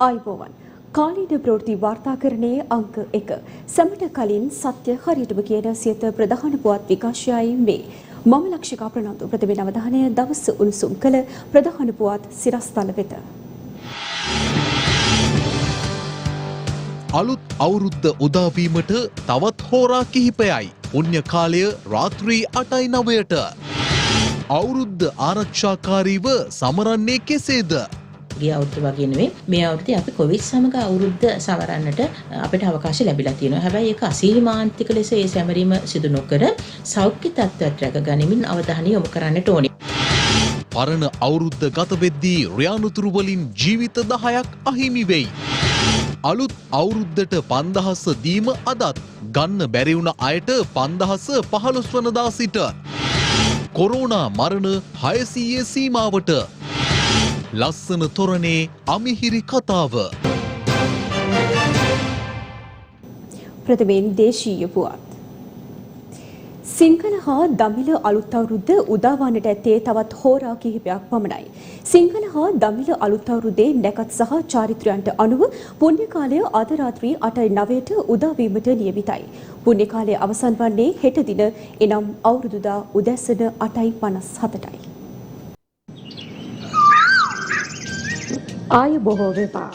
ආයුබෝවන් කාලීන ප්‍රවෘත්ති වාර්තාකරණයේ අංක 1 සමට කලින් සත්‍ය හරියටම කියන සියත ප්‍රධාන පුවත් විකාශයයි මේ මම ලක්ෂිකා ප්‍රනන්දු ප්‍රතිවෙන අවධානය දවස් උණුසුම් කළ ප්‍රධාන පුවත් සිරස්තල වෙත අලුත් අවුරුද්ද උදා වීමට තවත් හෝරා කිහිපයයි පුණ්‍ය කාලය රාත්‍රී 8:09ට අවුරුද්ද ආරක්ෂාකාරීව සමරන්නේ කෙසේද? ගිය අවුරුද්ද වගේ නෙවෙයි මේ අවුරුද්දේ අපි කොවිඩ් සමග අවුරුද්ද සමරන්නට අපිට අවකාශය ලැබිලා තියෙනවා. හැබැයි ඒක අසීමාන්තික ලෙස ඒ සැමරීම සිදු නොකර සෞඛ්‍ය තත්ත්වයට රැක ගනිමින් අවධානය යොමු කරන්නට ඕනේ. පරණ අවුරුද්ද ගත වෙද්දී රියානුතුරු වලින් ජීවිත 10ක් අහිමි වෙයි. අලුත් අවුරුද්දට 5000 දීම අදත් ගන්න බැරි වුණ අයට 5015 වනදා සිට කොරෝනා මරණ 600 සීමාවට ලස්සන තොරණේ අමිහිරි කතාව. ප්‍රථමයෙන් දේශීය පුවත්. සිංහල හා දමිළ අලුත් අවුරුද්ද උදා වන්නට ඇත්තේ තවත් හෝරා කිහිපයක් පමණයි. සිංහල හා දමිළ අලුත් අවුරුද්දේ නැකත් සහ චාරිත්‍රයන්ට අනුව පුණ්‍ය කාලය අද රාත්‍රී 8:09ට උදා වීමට නියමිතයි. පුණ්‍ය කාලය අවසන් වන්නේ හෙට දින එනම් අවුරුදුදා උදැසන 8:57ටයි. ආය බොහෝ වේවා.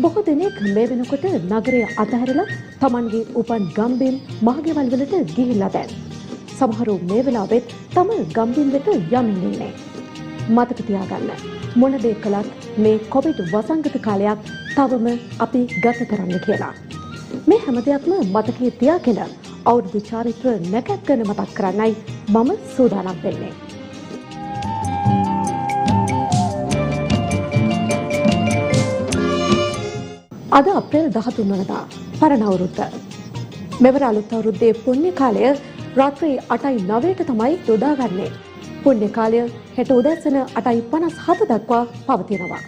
බොහෝ දෙනෙක් මේ වෙනකොට නගරය අතහැරලා Tamanගේ උපන් ගම්බිම් මහගෙවල් වලට ගිහිල්ලා දැන්. සමහරු මේ වෙලාවෙත් තම ගම්බිම් වෙත යමින් ඉන්නේ. මතක තියාගන්න මොන දේ කළත් මේ කොවිඩ් වසංගත කාලයක් තවම අපි ගත කරන්න කියලා. මේ හැම දෙයක්ම මතකයේ තියාගෙන අවුරුදු චාරිත්‍ර නැකත් කරන මතක් කරන්නයි මම සූදානම් වෙන්නේ. අද අප්‍රේල් 13 වනදා පරණ අවුරුද්ද. මෙවර අලුත් අවුරුද්දේ පුණ්‍ය කාලය රාත්‍රී 8:09ට තමයි යොදාගන්නේ. පුණ්‍ය කාලය හෙට උදැසන 8:57 දක්වා පවතිනවා.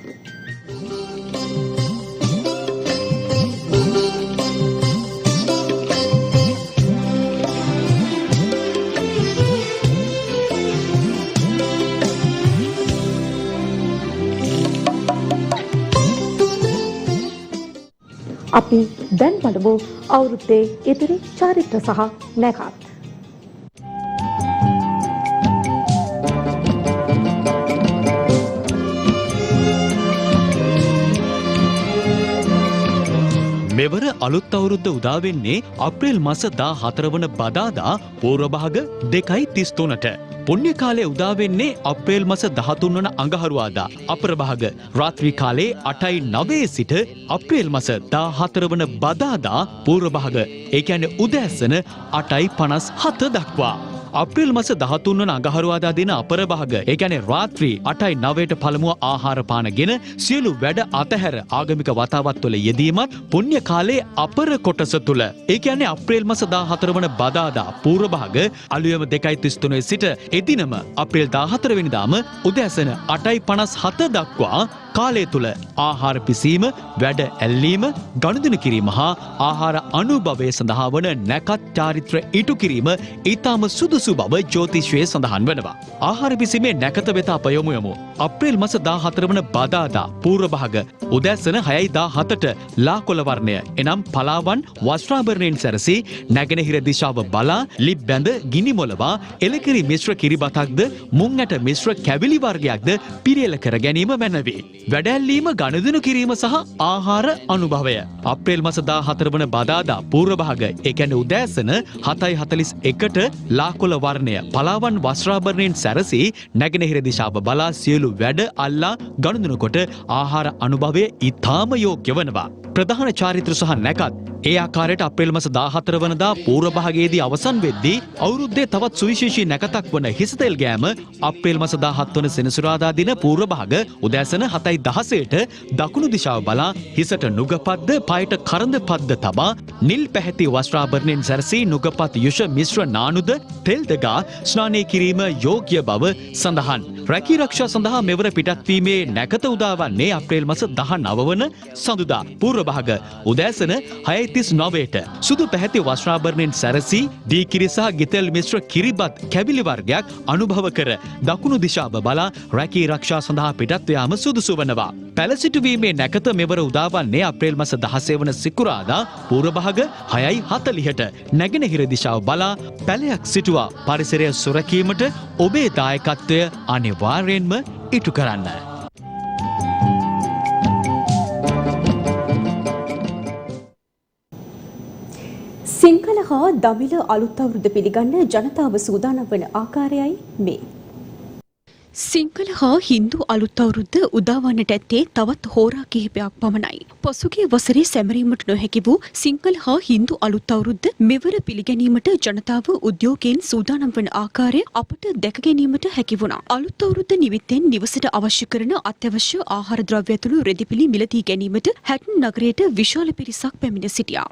අපි දැන් බලමු අවුරුද්දේ ඉදිරි චාරිත්‍ර සහ නැකත්. මෙවර අලුත් අවුරුද්ද උදා වෙන්නේ අප්‍රේල් මාස 14 වන බදාදා පූර්ව භාග 2:33ට. පුණ්‍ය කාලය උදා වෙන්නේ අප්‍රේල් මාස 13 වන අඟහරුවාදා අපර භාග රාත්‍රී කාලේ 8:09 සිට අප්‍රේල් මාස 14 වන බදාදා පූර්ව භාග ඒ කියන්නේ උදෑසන 8:57 දක්වා. අප්‍රේල් මාස 13 වන අඟහරුවාදා දින අපර භාග ඒ කියන්නේ රාත්‍රී 8:09ට පළමුව ආහාර පානගෙන සියලු වැඩ අතහැර ආගමික වතාවත් වල යෙදීමත් පුණ්‍ය කාලයේ අපර කොටස තුල ඒ කියන්නේ අප්‍රේල් මාස 14 වන බදාදා පූර්ව භාග අලුයම 2:33 සිට එදිනම අප්‍රේල් 14 වෙනිදාම උදෑසන 8:57 දක්වා කාලය තුල ආහාර පිසීම වැඩ ඇල්ලීම ගනුදෙනු කිරීම හා ආහාර අනුභවය සඳහා වන නැකත් චාරිත්‍ර ඉටු කිරීම ඊටම සුදුසු බව ජ්‍යොතිෂයේ සඳහන් වෙනවා. ආහාර පිසීමේ නැකත වෙත අප යමු. අප්‍රේල් මාස 14 වන බදාදා පූර්ව භාග උදෑසන 6:17ට ලා කොළ වර්ණය එනම් පලාවන් වස්ත්‍රාභරණයෙන් සැරසී නැගෙනහිර දිශාව බලා ලිප් බැඳ ගිනි මොලවා එලකිරි මිශ්‍ර කිරිබතක්ද මුං ඇට මිශ්‍ර කැවිලි වර්ගයක්ද පිරියල කර ගැනීම මැනවි. වැඩැල්ලීම ගනුදෙනු කිරීම සහ ආහාර අනුභවය. අප්‍රේල් මාස 14 වන බදාදා පූර්ව භාග ඒ කියන්නේ උදෑසන 7:41ට ලා කොළ වර්ණය පලාවන් වස්ත්‍රාභරණයෙන් සැරසී නැගෙනහිර දිශාව බලා සියලු වැඩ අල්ලා ගනුදෙනු කොට ආහාර අනුභවය ඊටාම යෝග්‍ය වනවා. ප්‍රධාන චාරිත්‍ර සහ නැකත් ඒ ආකාරයට අප්‍රේල් මාස 14 වනදා පූර්ව භාගයේදී අවසන් වෙද්දී අවුරුද්දේ තවත් සුවිශේෂී නැකතක් වන හිසතෙල් ගෑම අප්‍රේල් මාස 17 වන සෙනසුරාදා දින පූර්ව භාග උදෑසන 7:16ට දකුණු දිශාව බලා හිසට නුගපත්ද පයට කරඳ පද්ද තබා නිල් පැහැති වස්ත්‍රාභරණයෙන් සැරසී නුගපත් යුෂ මිශ්‍ර නානුද තෙල් දගා ස්නානය කිරීම යෝග්‍ය බව සඳහන්. රැකී රක්ෂා සඳහා මෙවර පිටත්වීමේ නැකත උදාවන්නේ අප්‍රේල් මාස 19 වන සඳුදා පූර්ව භාග උදෑසන 6:39ට. සුදු පැහැති වස්ත්‍රාභරණයෙන් සැරසී දීකිරි සහ ගිතෙල් මිශ්‍ර කිරිබත් කැවිලි වර්ගයක් අනුභව කර දකුණු දිශාව බලා රැකී රක්ෂා සඳහා පිටත් යාම සුදුසු වනවා. පැලසිටුවීමේ නැකත මෙවර උදාවන්නේ අප්‍රේල් මාස 16 වන සිකුරාදා පූර්ව භාග 6:40ට. නැගෙනහිර දිශාව බලා පැලයක් සිටුවා පරිසරය සුරැකීමට ඔබේ දායකත්වය අනිවාර්යෙන්ම ඉටු කරන්න. සිංහල හා දමිළ අලුත් අවුරුද්ද පිළිගන්න ජනතාව සූදානම් වන ආකාරයයි මේ. සිංහල හා හින්දු අලුත් අවුරුද්ද උදාවන්නට ඇත්තේ තවත් හෝරා කිහිපයක් පමණයි. පසුගිය වසරේ සැමරීමට නොහැකි වූ සිංහල හා හින්දු අලුත් අවුරුද්ද මෙවර පිළිගැනීමට ජනතාව උද්‍යෝගයෙන් සූදානම් වන ආකාරය අපට දැක ගැනීමට හැකි වුණා. අලුත් අවුරුද්ද නිමිත්තෙන් නිවසට අවශ්‍ය කරන අත්‍යවශ්‍ය ආහාර ද්‍රව්‍ය ඇතුළු රෙදිපිලි මිලදී ගැනීමට හැටන් නගරයට විශාල පිරිසක් පැමිණ සිටියා.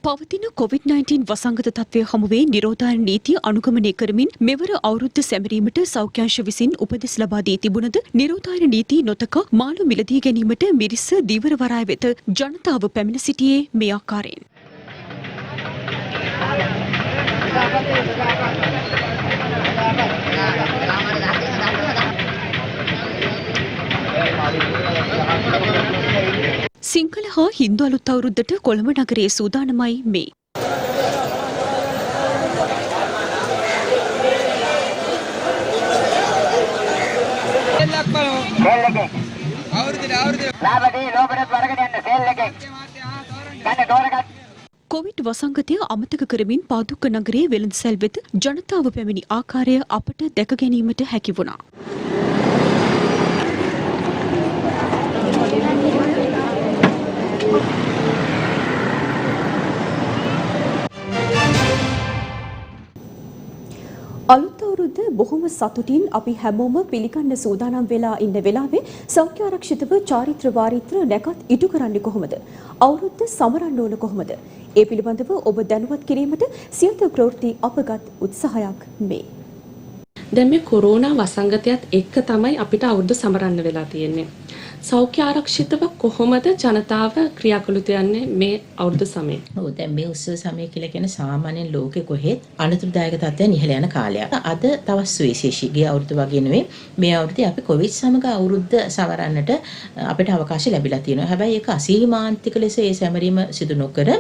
පවතින COVID-19 වසංගත තත්ත්වය හමුවේ නිරෝධායන නීතිය අනුගමනය කරමින් මෙවර අවුරුද්ද සැමරීමට සෞඛ්‍යංශ විසින් උපදෙස් ලබා දී තිබුණද නිරෝධායන නීතිය නොතක මාළු මිලදී ගැනීමට මිරිස්ස දීවර වරාය වෙත ජනතාව පැමිණ සිටියේ මේ ආකාරයෙන්. සිංහල හා හින්දු අලුත් අවුරුද්දට කොළඹ නගරයේ සූදානමයි මේ. කොවිඩ් වසංගතය අමතක කරමින් පාදුක්ක නගරයේ වෙළඳසැල් වෙත ජනතාව පැමිණි ආකාරය අපට දැක ගැනීමට හැකි වුණා. අලුත් අවුරුද්ද බොහොම සතුටින් අපි හැමෝම පිළිගන්න සූදානම් වෙලා ඉන්න වෙලාවේ සෞඛ්‍ය ආරක්ෂිතව චාරිත්‍ර වාරිත්‍ර නැකත් ඉටු කරන්නේ කොහොමද? අවුරුද්ද සමරන්න ඕන කොහොමද? ඒ පිළිබඳව ඔබ දැනුවත් කිරීමට සියත ප්‍රවෘත්ති අපගත් උත්සාහයක් මේ. දැන් මේ කොරෝනා වසංගතයත් එක්ක තමයි අපිට අවුරුද්ද සමරන්න වෙලා තියෙන්නේ. සෞඛ්‍ය ආරක්ෂිතව කොහොමද ජනතාව ක්‍රියා කළ යුතු යන්නේ මේ අවුරුදු සමයේ? ඔව් දැන් මේ උත්සව සමය කියලා කියන සාමාන්‍යයෙන් ලෝකෙ කොහෙත් අනතුරුදායක තත්ත්වයන් ඉහළ යන කාලයක්. අද තවත් සුවිශේෂී ගිය අවුරුදු වගේ නෙවෙයි මේ අවුරුද්දේ අපි කොවිඩ් සමග අවුරුද්ද සමරන්නට අපිට අවකාශය ලැබිලා තියෙනවා. හැබැයි ඒක අසීමාන්තික ලෙස ඒ සැමරීම සිදු නොකර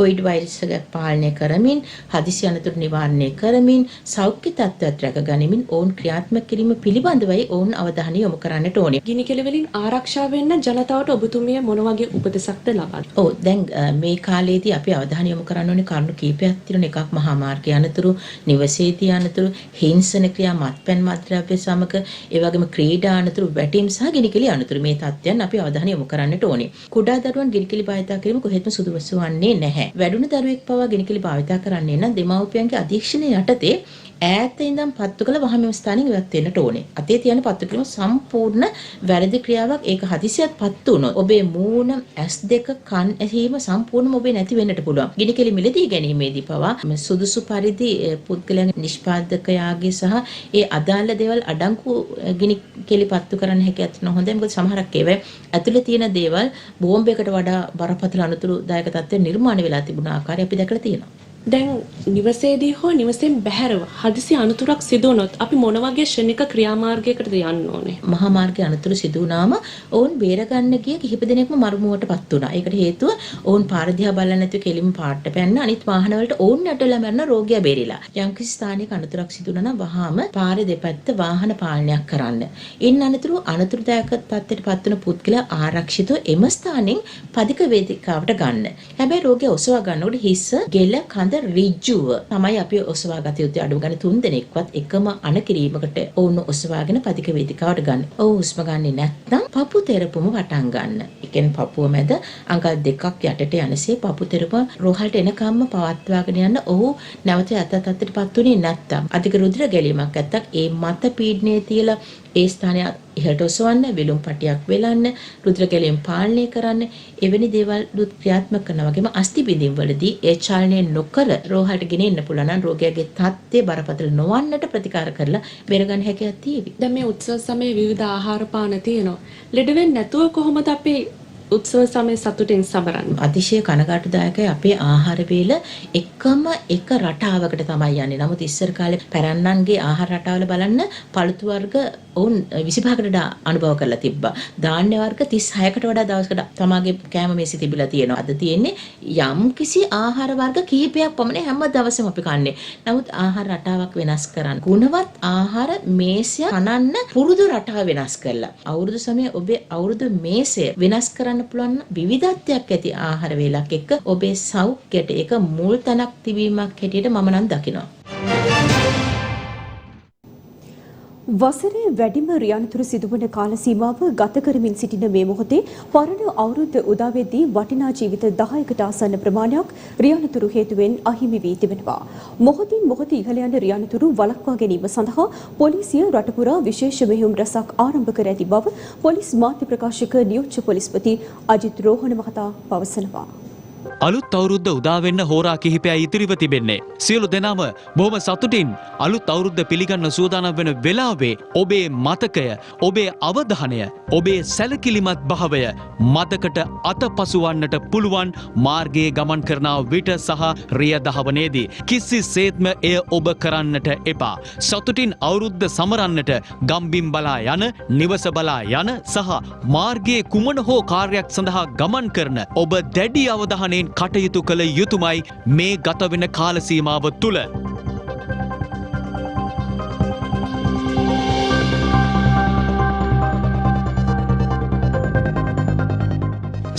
කොවිඩ් වෛරස් එක පාලනය කරමින් හදිසි අනතුරු නිවාරණය කරමින් සෞඛ්‍ය තත්ත්වයක් රැක ගනිමින් ඔවුන් ක්‍රියාත්මක කිරීම පිළිබඳවයි ඔවුන් අවධානය යොමු කරන්නට ඕනේ. ගිනි කෙළවලින් ආරක්ෂා වෙන්න ජනතාවට ඔබතුමිය මොන වගේ උපදෙසක්ද ලබන්නේ? ඔව් දැන් මේ කාලේදී අපි අවධානය යොමු කරන්න ඕනේ කරුණු කීපයක් තියෙනවා. එකක් මහා මාර්ගය අනතුරු, නිවසේදී අනතුරු, හිංසන ක්‍රියා, මත්පැන් මත්ද්‍රව්‍ය සමග, ඒ වගේම ක්‍රීඩා අනතුරු, වැටීම් සහ ගිනිකිලි අනතුරු මේ තත්ත්වයන් අපි අවධානය යොමු කරන්නට ඕනේ. කුඩා දරුවන් ගිනිකිලි භාවිත කිරීම කොහෙත්ම සුදුසු වන්නේ නැහැ. වැඩුණු දරුවෙක් පවා ගිනිකිලි භාවිත කරන්නේ නම් දෙමව්පියන්ගේ අධීක්ෂණය යටතේ ඈත ඉඳන් පත්තු කළ වහමෙම ස්ථානින් ඉවත් වෙන්නට ඕනේ. අතේ තියෙන පත්තු කිරීම සම්පූර්ණ වැරදි ක්‍රියාවක්. ඒක හදිසියත් පත්තු වුණොත් ඔබේ මූණ, ඇස් දෙක, කන් ඇහිම සම්පූර්ණයෙන්ම ඔබේ නැති වෙන්නට පුළුවන්. ගිනිකෙලි මිලදී ගැනීමේදී පවා සුදුසු පරිදි පුද්ගලයන්ගේ නිෂ්පාදකයාගේ සහ ඒ අදාළ දේවල් අඩංගු ගිනිකෙලි පත්තු කරන්න හැකියාවක් තියෙනවා. හොඳයි. මොකද සමහරක් ඒවා ඇතුලේ තියෙන දේවල් බෝම්බයකට වඩා බරපතල අනතුරුදායක තත්ත්වයක් නිර්මාණය වෙලා තිබුණ ආකාරය අපි දැකලා තියෙනවා. දැන් නිවසේදී හෝ නිවසෙන් බැහැරව හදිසි අනතුරක් සිදු වුණොත් අපි මොන වගේ ශනික ක්‍රියාමාර්ගයකටද යන්න ඕනේ? මහා මාර්ගයේ අනතුරු සිදු වුණාම ඔවුන් බේරගන්න ගිය කිහිප දෙනෙක්ම මරුමුවටපත් වුණා. ඒකට හේතුව ඔවුන් පාර දිහා බලන්නේ නැතුව කෙලින්ම පාරට පැන්න අනිත් වාහන වලට ඔවුන් යටලා මරන රෝගියා බේරිලා. යම්කිසි ස්ථානික අනතුරක් සිදු වුණා නම් වහාම පාරේ දෙපැත්ත වාහන පාලනයක් කරන්න. ඉන් අනතුරුදායක තත්ත්වයටපත් වුණ පුද්ගලයා ආරක්ෂිතව එම ස්ථානෙන් පදික වේදිකාවට ගන්න. හැබැයි රෝගියා ඔසවා ගන්නකොට හිස, ගෙල, කඳ පිළිබඳ ඍජුව තමයි අපි ඔසවා ගත යුත්තේ. අඩු ගන්න 3 දෙනෙක්වත් එකම අනකිරීමකට ඔවුන් ඔසවාගෙන පදික වේදිකාවට ගන්න. ඔව් හුස්ම ගන්නේ නැත්නම් පපු තෙරපුම වටන් ගන්න. ඒ කියන්නේ පපුව මැද අඟල් දෙකක් යටට යනසේ පපු තෙරපුම රෝහලට එනකම්ම පවත්වාගෙන යන්න. ඔහු නැවත යථාර්ථයටපත් උනේ නැත්නම් අධික රුධිර ගැලීමක් නැත්තම් ඒ මත පීඩනයේ තියලා ඒ ස්ථානය ඉහළට ඔසවන්න, වෙලුම් පටියක් වෙලන්න, රුධිර ගැලීම පාලනය කරන්න, එවැනි දේවල් ක්‍රියාත්මක කරනවා වගේම අස්ථි බිඳීම් වලදී ඒ චලනය නොකර රෝහලට ගෙනෙන්න පුළුවන් නම් රෝගියාගේ තත්ත්වය බරපතල නොවන්නට ප්‍රතිකාර කරලා බේරගන්න හැකියාවක් තියෙවි. දැන් මේ උත්සව සමයේ විවිධ ආහාර පාන තියෙනවා. ලෙඩ වෙන්නේ නැතුව කොහොමද අපේ උත්සව සමයේ සතුටින් සමරන්නේ? අතිශය කනගාටුදායකයි අපේ ආහාර වේල එකම එක රටාවකට තමයි යන්නේ. නමුත් ඉස්සර කාලේ පැරන්නන්ගේ ආහාර රටාවල බලන්න පළතු වර්ග ඔවුන් 25කට අනුභව කරලා තිබ්බා. ධාන්‍ය වර්ග 36කට වඩා දවසකට තමාගේ කෑම මේසෙ තිබිලා තියෙනවා. අද තියෙන්නේ යම් කිසි ආහාර වර්ග කිහිපයක් පමණ හැම දවසම අපි කන්නේ. නමුත් ආහාර රටාවක් වෙනස් කරන්න. ගුණවත් ආහාර මේසය කනන්න පුරුදු රටාව වෙනස් කරලා. අවුරුදු සමයේ ඔබේ අවුරුදු මේසය වෙනස් කරන්න පුළුවන් විවිධත්වයක් ඇති ආහාර වේලක් එක්ක ඔබේ සෞඛ්‍යයට ඒක මුල් තැනක් තිබීමක් හැටියට මම නම් දකිනවා. වසරේ වැඩිම රියන්තුරු සිදුවන කාල සීමාව ගත කරමින් සිටින මේ මොහොතේ පරණ අවුරුද්ද උදා වෙද්දී වටිනා ජීවිත 10කට ආසන්න ප්‍රමාණයක් රියන්තුරු හේතුවෙන් අහිමි වී තිබෙනවා. මොහොතින් මොහොත ඉහළ යන රියන්තුරු වළක්වා ගැනීම සඳහා පොලිසිය රට පුරා විශේෂ මෙහෙයුම් රැසක් ආරම්භ කර ඇති බව පොලිස් මාධ්‍ය ප්‍රකාශක නියෝජ්‍ය පොලිස්පති අජිත් රෝහණ මහතා පවසනවා. අලුත් අවුරුද්ද උදා වෙන්න හෝරා කිහිපයක් ඉතිරිව තිබෙන්නේ. සියලු දෙනාම බොහොම සතුටින් අලුත් අවුරුද්ද පිළිගන්න සූදානම් වෙන වෙලාවේ ඔබේ මතකය, ඔබේ අවධානය, ඔබේ සැලකිලිමත් භාවය මතකට අතපසුවන්නට පුළුවන් මාර්ගයේ ගමන් කරන විට සහ රිය දහවනේදී කිසිසේත්ම එය ඔබ කරන්නට එපා. සතුටින් අවුරුද්ද සමරන්නට ගම්බිම් බලා යන, නිවස බලා යන සහ මාර්ගයේ කුමන හෝ කාර්යයක් සඳහා ගමන් කරන ඔබ දැඩි අවධානයෙන් කටයුතු කළ යුතුමයි මේ ගත වෙන කාල සීමාව තුළ.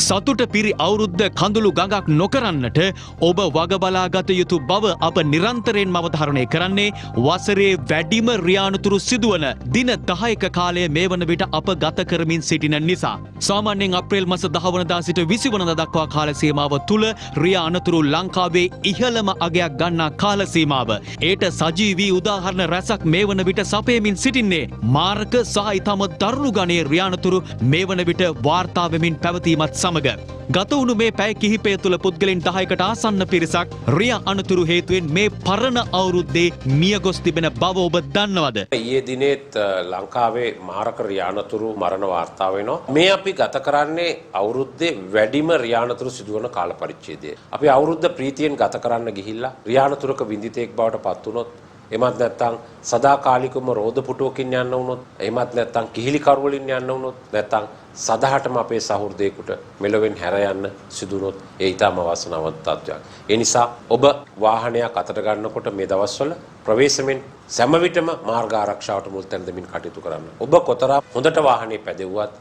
සතුට පිරි අවුරුද්ද කඳුළු ගඟක් නොකරන්නට ඔබ වගබලාගත යුතු බව අප නිරන්තරයෙන්ම අවධාරණය කරන්නේ වසරේ වැඩිම රියානුතුරු සිදුවන දින 10ක කාලය මේ වන විට අප ගත කරමින් සිටින නිසා. සාමාන්‍යයෙන් අප්‍රේල් මාස 10 වනදා සිට 20 වනදා දක්වා කාල සීමාව තුළ රියා අනතුරු ලංකාවේ ඉහළම අගයක් ගන්නා කාල සීමාව. ඒට සජීවී උදාහරණ රැසක් මේ වන විට සපයමින් සිටින්නේ මාර්ග සහ ඊටම දරුණු ගණයේ රියානුතුරු මේ වන විට වාර්තා වෙමින් පැවතීමත් සමග ගත වුණු මේ පැය කිහිපය තුළ පුද්ගලයන් 10කට ආසන්න පිරිසක් රිය අනතුරු හේතුවෙන් මේ පරණ අවුරුද්දේ මිය ගොස් තිබෙන බව ඔබ දන්නවද? ඊයේ දිනේත් ලංකාවේ මාරක රියානතුරු මරණ වාර්තා වෙනවා. මේ අපි ගත කරන්නේ අවුරුද්දේ වැඩිම රියානතුරු සිදුවන කාල පරිච්ඡේදය. අපි අවුරුද්ද ප්‍රීතියෙන් ගත කරන්න ගිහිල්ලා රියානතුරක විඳිතෙක් බවට පත් වුණොත්, එමත් නැත්නම් සදාකාලිකවම රෝද පුටුවකින් යන්න වුණොත්, එමත් නැත්නම් කිහිලි කරුවලින් යන්න වුණොත්, නැත්නම් සදහටම අපේ සහෘදයෙකුට මෙලොවෙන් හැර යන්න සිදුනොත් ඒ ඊටම වාසනාවන්ත තත්ත්වයක්. ඒ නිසා ඔබ වාහනයක් අතට ගන්නකොට මේ දවස්වල ප්‍රවේශමෙන් සෑම විටම මාර්ග ආරක්ෂාවට මුල් තැන දෙමින් කටයුතු කරන්න. ඔබ කොතරම් හොඳට වාහනේ පැදෙව්වත්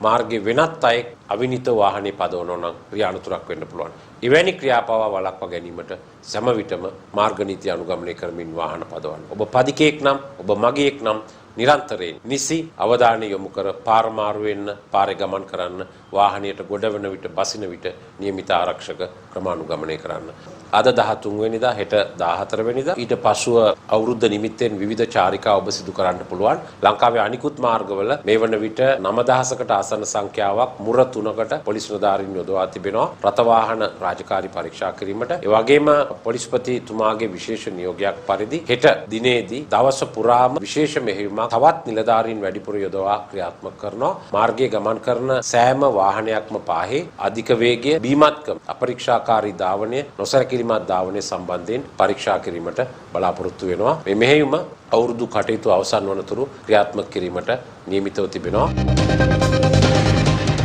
මාර්ගයේ වෙනත් අයෙක් අවිනිත වාහනේ පදවනවා නම් රියානුතුරක් වෙන්න පුළුවන්. එවැනි ක්‍රියාපවා වළක්වා ගැනීමට සෑම විටම මාර්ග නීති අනුගමනය කරමින් වාහන පදවන්න. ඔබ පදිකයෙක් නම්, ඔබ මගියෙක් නම් නිරන්තරයෙන් නිසි අවධානය යොමු කර පාර මාරු වෙන්න, පාරේ ගමන් කරන්න, වාහනයට ගොඩ වෙන විට, බසින විට නියමිත ආරක්ෂක ක්‍රමානුගමනය කරන්න. අද 13 වෙනිදා, හෙට 14 වෙනිදා ඊට පසුව අවුරුද්ද නිමිත්තෙන් විවිධ චාරිකා ඔබ සිදු කරන්න පුළුවන්. ලංකාවේ අනිකුත් මාර්ගවල මේ වන විට 9000කට ආසන්න සංඛ්‍යාවක් මුර 3කට පොලිස් නිලධාරීන් යොදවා තිබෙනවා රථ වාහන රාජකාරී පරීක්ෂා කිරීමට. ඒ වගේම පොලිස්පතිතුමාගේ විශේෂ නියෝගයක් පරිදි හෙට දිනේදී දවස පුරාම විශේෂ මෙහෙයුමක් තවත් නිලධාරීන් වැඩිපුර යොදවා ක්‍රියාත්මක කරනවා. මාර්ගයේ ගමන් කරන සෑම වාහනයක්ම පාහේ අධික වේගය, බීමත්කම, අපරීක්ෂාකාරී ධාවනය, නොසැලකිලිමත් ධාවනය සම්බන්ධයෙන් පරීක්ෂා කිරීමට බලාපොරොත්තු වෙනවා. මේ මෙහෙයුම අවුරුදු කටයුතු අවසන් වනතුරු ක්‍රියාත්මක කිරීමට නියමිතව තිබෙනවා.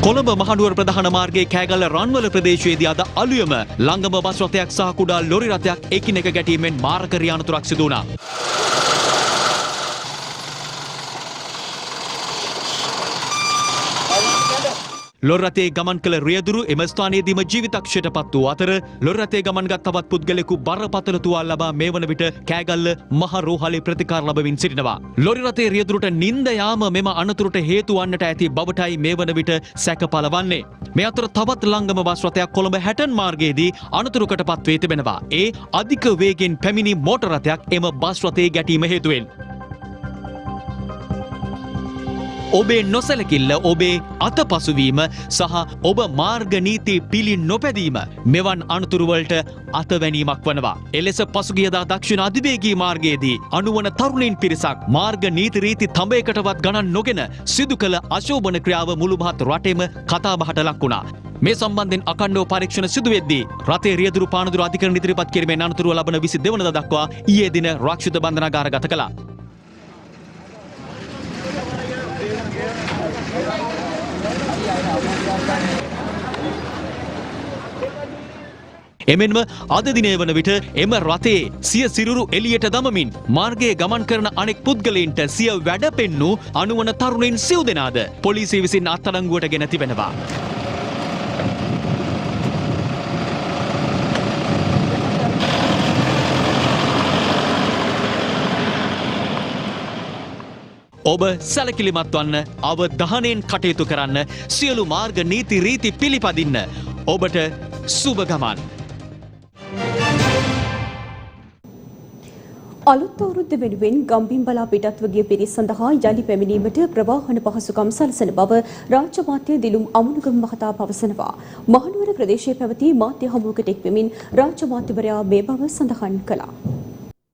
කොළඹ මහනුවර ප්‍රධාන මාර්ගයේ කෑගල්ල රන්වල ප්‍රදේශයේදී අද අලුයම ළංගම බස් රථයක් සහ කුඩා ලොරි රථයක් එකිනෙක ගැටීමෙන් මාරක රියානතුරක් සිදු වුණා. ලොර් රථයේ ගමන් කළ රියදුරු එම ස්ථානයේදීම ජීවිතක්ෂයට පත් වූ අතර ලොර් රථයේ ගමන්ගත් තවත් පුද්ගලයෙකු බරපතල තුවාල ලබා මේ වන විට කෑගල්ල මහ රෝහලේ ප්‍රතිකාර ලබමින් සිටිනවා. ලොරි රථයේ රියදුරට නින්ද යාම මෙම අනතුරට හේතු වන්නට ඇති බවටයි මේ වන විට සැක පළවන්නේ. මේ අතර තවත් ලංගම බස් රථයක් කොළඹ හැටන් මාර්ගයේදී අනතුරකට පත් වී තිබෙනවා. ඒ අධික වේගෙන් පැමිණි මෝටර් රථයක් එම බස් රථයේ ගැටීම හේතුවෙන්. ඔබේ නොසැලකිල්ල ඔබේ අතපසුවීම සහ ඔබ මාර්ග නීති පිළි නොපැදීම මෙවන් අනතුරුවලට අතවැනීමක් වනවා. එලෙස පසුගියදා දක්ෂිණ අධිවේගී මාර්ගයේදී අනුවන තරුණයින් පිරිසක් මාර්ග නීති රීති තඹයකටවත් ගණන් නොගෙන සිදු කළ අශෝභන ක්‍රියාව මුළු මහත් රටේම කතාබහට ලක් වුණා. මේ සම්බන්ධයෙන් අඛණ්ඩව පරීක්ෂණ සිදු වෙද්දී රටේ රියදුරු පානදුරු අධිකරණ ඉදිරිපත් කිරීමෙන් අනතුරුව ලබන 22 වෙනිදා දක්වා ඊයේ දින රක්ෂිත බන්ධනාගාරගත කළා. එමෙන්ම අද දිනේ වන විට එම රථයේ සිය සිරුරු එළියට දමමින් මාර්ගයේ ගමන් කරන අනෙක් පුද්ගලයින්ට සිය වැඩ පෙන්නූ අනුවන තරුණයින් සිව් දෙනාද පොලිසිය විසින් අත්අඩංගුවට ගෙන තිබෙනවා. ඔබ සැලකිලිමත් වන්න, අවධානයෙන් කටයුතු කරන්න, සියලු මාර්ග නීති රීති පිළිපදින්න. ඔබට සුබ ගමන්. අලුත් අවුරුද්ද වෙනුවෙන් ගම්බිම්බලා පිටත්ව ගිය පිරිස් සඳහා යලි පැමිණීමට ප්‍රවාහන පහසුකම් සලසන බව රාජ්‍ය මාත්‍ය දිලුම් අමුණුගම මහතා පවසනවා. මහනුවර ප්‍රදේශයේ පැවති මාධ්‍ය හමුවකට එක් වෙමින් රාජ්‍ය මාත්‍යවරයා මේ බව සඳහන් කළා.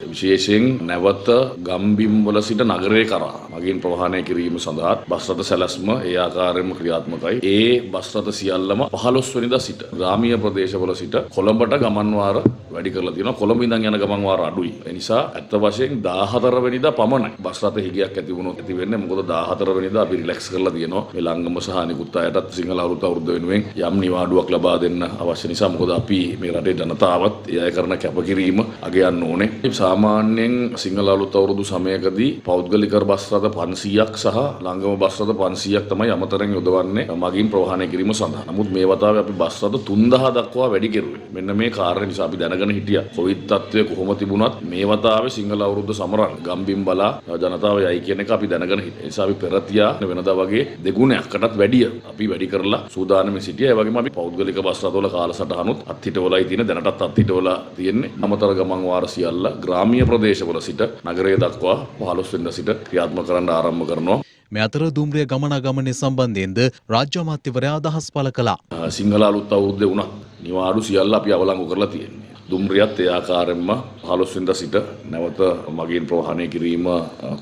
විශේෂයෙන් නැවත ගම්බිම්වල සිට නගරය කරා මගින් ප්‍රවාහනය කිරීම සඳහා බස් රථ සැලැස්ම ඒ ආකාරයෙන්ම ක්‍රියාත්මකයි. ඒ බස් රථ සියල්ලම 15 වෙනිදා සිට ග්‍රාමීය ප්‍රදේශවල සිට කොළඹට ගමන් වාර වැඩි කරලා තියෙනවා. කොළඹ ඉඳන් යන ගමන් වාර අඩුයි. ඒ නිසා ඇත්ත වශයෙන් 14 වෙනිදා පමණයි බස් රථ හිගයක් ඇති වුණොත් ඇති වෙන්නේ. මොකද 14 වෙනිදා අපි රිලැක්ස් කරලා තියෙනවා. මේ ලංගම සහ අනිකුත් අයටත් සිංහල අවුරුද්ද වෙනුවෙන් යම් නිවාඩුවක් ලබා දෙන්න අවශ්‍ය නිසා. මොකද අපි මේ රටේ ජනතාවත් ඒ අය කරන කැපකිරීම අගයන්න ඕනේ. සාමාන්‍යයෙන් සිංහල අලුත් අවුරුදු සමයකදී පෞද්ගලික බස් රථ 500ක් සහ ලංගම බස් රථ 500ක් තමයි අමතරෙන් යොදවන්නේ මගින් ප්‍රවාහනය කිරීම සඳහා. නමුත් මේ වතාවේ අපි බස් රථ 3000 දක්වා වැඩි කෙරුවේ. මෙන්න මේ කාරණේ නිසා අපි දැනගෙන හිටියා කොවිඩ් තත්ත්වය කොහොම තිබුණත් මේ වතාවේ සිංහල අවුරුද්ද සමරන ගම්බිම්බලා ජනතාව යයි කියන එක අපි දැනගෙන හිටියා. ඒ නිසා අපි පෙරතියා වෙනදා වගේ දෙගුණයකටත් වැඩිය අපි වැඩි කරලා සූදානම්ව සිටියා. ඒ වගේම අපි පෞද්ගලික බස් රථවල කාලසටහනුත් අත්හිටවලයි තියෙන දැනටත් අත්හිටවලා තියෙන්නේ. අමතර ගමන් වාර සියල්ල ග්‍රාමීය ප්‍රදේශවල සිට නගරය දක්වා 15 වෙනිදා සිට ක්‍රියාත්මක කරන්න ආරම්භ කරනවා. මේ අතර දුම්රිය ගමනාගමනය සම්බන්ධයෙන්ද රාජ්‍ය අමාත්‍යවරයා අදහස් පළ කළා. සිංහල අලුත් අවුරුද්දේ වුණා නිවාඩු සියල්ල අපි අවලංගු කරලා තියෙනවා. දුම්රියත් ඒ ආකාරයෙන්ම 15 වෙනිදා සිට නැවත මගින් ප්‍රවාහනය කිරීම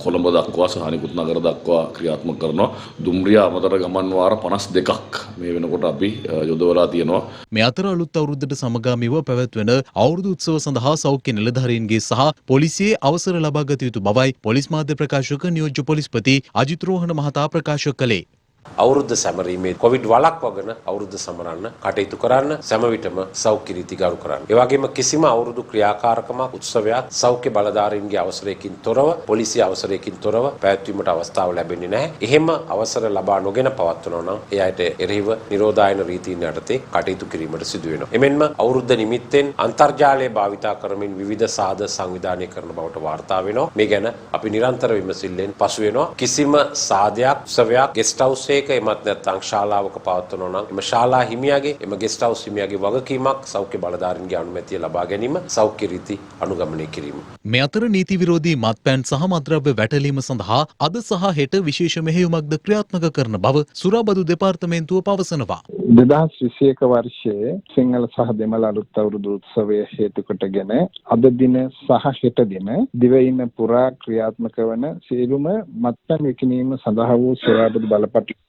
කොළඹ දක්වා සහ අනිකුත් නගර දක්වා ක්‍රියාත්මක කරනවා. දුම්රිය අමතර ගමන් වාර 52ක් මේ වෙනකොට අපි යොදවලා තියෙනවා. මේ අතර අලුත් අවුරුද්දට සමගාමීව පැවැත්වෙන අවුරුදු උත්සව සඳහා සෞඛ්‍ය නිලධාරීන්ගේ සහ පොලිසියේ අවසර ලබා ගත යුතු බවයි පොලිස් මාධ්‍ය ප්‍රකාශක නියෝජ්‍ය පොලිස්පති අජිත් රෝහණ මහතා ප්‍රකාශ කළේ. අවුරුද්ද සැමරීමේ කොවිඩ් වළක්වගෙන අවුරුද්ද සමරන්න කටයුතු කරන්න සෑම විටම සෞඛ්‍ය රීති ගරු කරන්න. ඒ වගේම කිසිම අවුරුදු ක්‍රියාකාරකමක් උත්සවයක් සෞඛ්‍ය බලධාරීන්ගේ අවසරයකින් තොරව පොලිසිය අවසරයකින් තොරව පැවැත්වීමට අවස්ථාව ලැබෙන්නේ නැහැ. එහෙම අවසර ලබා නොගෙන පවත්වනවා නම් ඒ අයට එරෙහිව නිරෝධායන රීතීන් යටතේ කටයුතු කිරීමට සිදු වෙනවා. එමෙන්ම අවුරුද්ද නිමිත්තෙන් අන්තර්ජාලය භාවිතා කරමින් විවිධ සාධ සංවිධානය කරන බවට වාර්තා වෙනවා. මේ ගැන අපි නිරන්තර විමසිල්ලෙන් පසු වෙනවා. කිසිම සාධයක් උත්සවයක් ගෙස්ට් හවුස් එක එමත් නැත්නම් ශාලාවක පවත්වනවා නම් එම ශාලා හිමියාගේ එම ගෙස්ට් හවුස් හිමියාගේ වගකීමක් සෞඛ්‍ය බලධාරීන්ගේ අනුමැතිය ලබා ගැනීම සෞඛ්‍ය රීති අනුගමනය කිරීම. මේ අතර නීති විරෝධී මත්පැන් සහ මත්ද්‍රව්‍ය වැටලීම සඳහා අද සහ හෙට විශේෂ මෙහෙයුමක්ද ක්‍රියාත්මක කරන බව සුරාබදු දෙපාර්තමේන්තුව පවසනවා. 2021 වර්ෂයේ සිංහල සහ දෙමළ අලුත් අවුරුදු උත්සවය හේතු කොටගෙන අද දින සහ හෙට දින දිවයින පුරා ක්‍රියාත්මක වන සියලුම මත්පැන් විකිණීම සඳහා වූ සුරාබදු බලපත්‍ර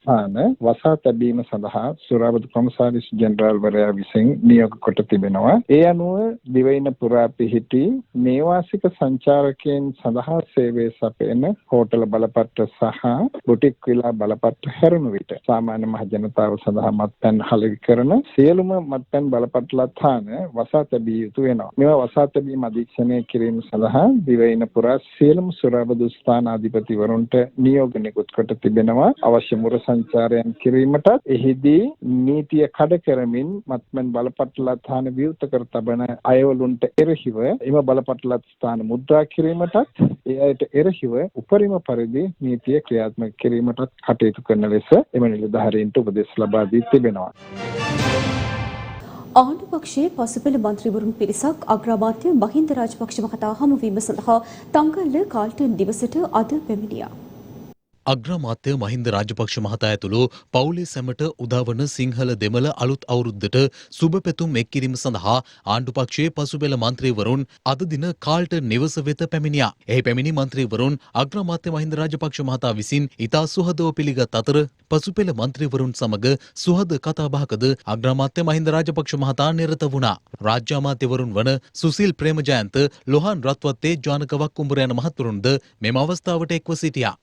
වසා තැබීම සඳහා සුරාබදු කොමසාරිස් ජෙනරාල්වරයා විසින් නියෝග කොට තිබෙනවා. ඒ අනුව දිවයින පුරා පිහිටි නේවාසික සංචාරකයන් සඳහා සේවය සපයන හෝටල බලපත්‍ර සහ බුටික් විලා බලපත්‍ර හැරුණු විට සාමාන්‍ය මහ ජනතාව සඳහා මත්පැන් හලවි කරන සියලුම මත්පැන් බලපත්‍රලාථාන වසා තැබිය යුතු වෙනවා. මේවා වසා තැබීම අධීක්ෂණය කිරීම සඳහා දිවයින පුරා සියලුම සුරාබදු ස්ථානාධිපතිවරුන්ට නියෝග නිකුත් කොට තිබෙනවා. අවශ්‍ය මුර සංචාරයන් කිරීමටත් එහිදී නීතිය කඩ කරමින් මත්මැන් බලපත්‍රල ස්ථාන විවෘත කර තබන අයවලුන්ට එරෙහිව එම බලපත්‍රල ස්ථාන මුද්‍රා කිරීමටත් ඒ අයට එරෙහිව උපරිම පරිදි නීතිය ක්‍රියාත්මක කිරීමටත් කටයුතු කරන ලෙස එම නිලධාරීන්ට උපදෙස් ලබා දී තිබෙනවා. ආණ්ඩු පක්ෂයේ පසුපෙළ මන්ත්‍රීවරුන් පිරිසක් අග්‍රාමාත්‍ය මහින්ද රාජපක්ෂ මහතා හමුවීම සඳහා තංගල්ල කාල්ටන් නිවසට අද පැමිණියා. අග්‍රාමාත්‍ය මහින්ද රාජපක්ෂ මහතා ඇතුළු පවුලේ සැමට උදාවන සිංහල දෙමළ අලුත් අවුරුද්දට සුබ පැතුම් එක් කිරීම සඳහා ආණ්ඩු පක්ෂයේ පසුපෙළ මන්ත්‍රීවරුන් අද දින කාල්ටන් නිවස වෙත පැමිණියා. එහි පැමිණි මන්ත්‍රීවරුන් අග්‍රාමාත්‍ය මහින්ද රාජපක්ෂ මහතා විසින් ඉතා සුහදව පිළිගත් අතර පසුපෙළ මන්ත්‍රීවරුන් සමග සුහද කතාබහකද අග්‍රාමාත්‍ය මහින්ද රාජපක්ෂ මහතා නිරත වුණා. රාජ්‍ය අමාත්‍යවරුන් වන සුසිල් ප්‍රේමජයන්ත, ලොහාන් රත්වත්තේ, ජානක වක්කුඹුර යන මහත්වරුන්ද මෙම අවස්ථාවට එක්ව සිටියා.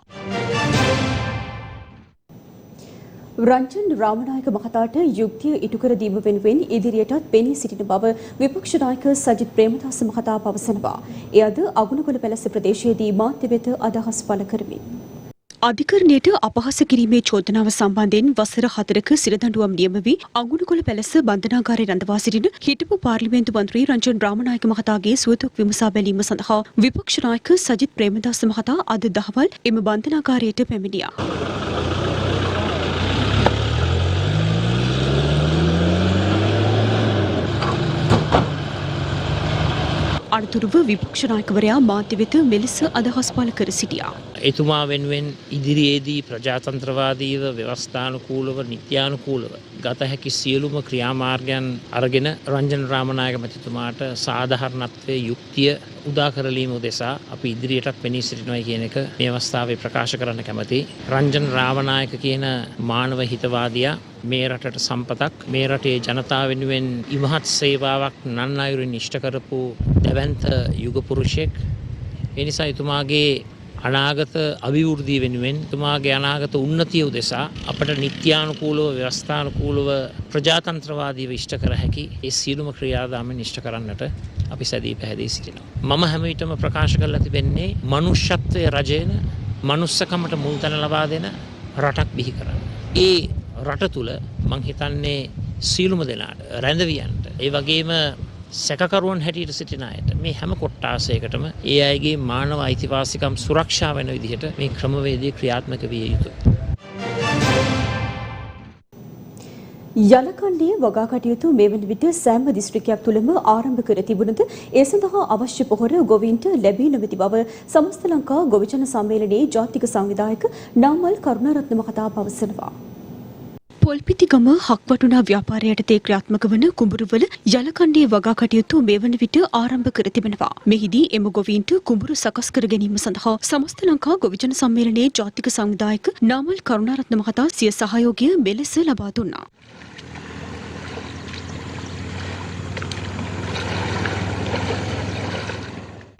රංජන් රාමනායක මහතාට යුක්තිය ඉටු කර දීම වෙනුවෙන් ඉදිරියටත් පෙනී සිටින බව විපක්ෂ නායක සජිත් ප්‍රේමදාස මහතා පවසනවා. එය අද අගුණගොඩ පැලැස්ස ප්‍රදේශයේදී මාධ්‍ය වෙත අදහස් පළ කරමින් අධිකරණයට අපහාස කිරීමේ චෝදනාව සම්බන්ධයෙන් වසර 4ක සිරදඬුවම් නියම වී අගුණගොඩ පැලැස්ස බන්ධනාගාරයේ රඳවා සිටින හිටපු පාර්ලිමේන්තු මන්ත්‍රී රංජන් රාමනායක මහතාගේ සුවදුක් විමසා බැලීම සඳහා විපක්ෂ නායක සජිත් ප්‍රේමදාස මහතා අද දහවල් එම බන්ධනාගාරයට පැමිණියා. අනතුරුව විපක්ෂ නායකවරයා මාධ්‍ය වෙත මෙලෙස අදහස් පළ කර සිටියා. එතුමා වෙනුවෙන් ඉදිරියේදී ප්‍රජාතන්ත්‍රවාදීව ව්‍යවස්ථානුකූලව නිත්‍යානුකූලව ගත හැකි සියලුම ක්‍රියාමාර්ගයන් අරගෙන රංජන් රාමනායක මැතිතුමාට සාධාරණත්වයේ යුක්තිය උදා කරලීම උදෙසා අපි ඉදිරියටත් පෙනී සිටිනවා කියන එක මේ අවස්ථාවේ ප්‍රකාශ කරන්න කැමැතියි. රංජන් රාමනායක කියන මානව හිතවාදියා මේ රටට සම්පතක්, මේ රටේ ජනතාව වෙනුවෙන් ඉමහත් සේවාවක් නන් අයුරින් ඉෂ්ට කරපු දැවැන්ත යුග පුරුෂයෙක්. ඒ නිසා එතුමාගේ අනාගත අභිවෘද්ධිය වෙනුවෙන්, එතුමාගේ අනාගත උන්නතිය උදෙසා අපට නිත්‍යානුකූලව, ව්‍යවස්ථානුකූලව, ප්‍රජාතන්ත්‍රවාදීව ඉෂ්ට කර හැකි ඒ සියලුම ක්‍රියාදාමයන් ඉෂ්ට කරන්නට අපි සැදී පැහැදී සිටිනවා. මම හැම විටම ප්‍රකාශ කරලා තිබෙන්නේ මනුෂ්‍යත්වයේ රජේන, මනුස්සකමට මුල් තැන ලබා දෙන රටක් බිහි කරන්න. ඒ රට තුල මං හිතන්නේ සීලුම දෙනාට රැඳවියන්ට, ඒ වගේම සැකකරුවන් හැටියට සිටින අයට, මේ හැම කොට්ටාසයකටම ඒ අයගේ මානව අයිතිවාසිකම් සුරක්ෂා වෙන විදිහට මේ ක්‍රමවේදය ක්‍රියාත්මක විය යුතුයි. යලකණ්ඩියේ වගා කටයුතු මේ වන විට සෑම දිස්ත්‍රික්කයක් තුළම ආරම්භ කර තිබුණද ඒ සඳහා අවශ්‍ය පොහොර ගොවීන්ට ලැබී නොමැති බව සමස්ත ලංකා ගොවිජන සම්මේලනයේ ජාතික සංවිධායක නාමල් කරුණාරත්න මහතා පවසනවා. පොල්පිටිගම හක්වටුනා ව්‍යාපාරයටතේ ක්‍රියාත්මක වන කුඹුරුවල යලකණ්ඩියේ වගා කටයුතු මේ වන විට ආරම්භ කර තිබෙනවා. මෙහිදී එම ගොවීන්ට කුඹුරු සකස් කර ගැනීම සඳහා සමස්ත ලංකා ගොවිජන සම්මේලනයේ ජාතික සංවිධායක නාමල් කරුණාරත්න මහතා සිය සහයෝගය මෙලෙස ලබා දුන්නා.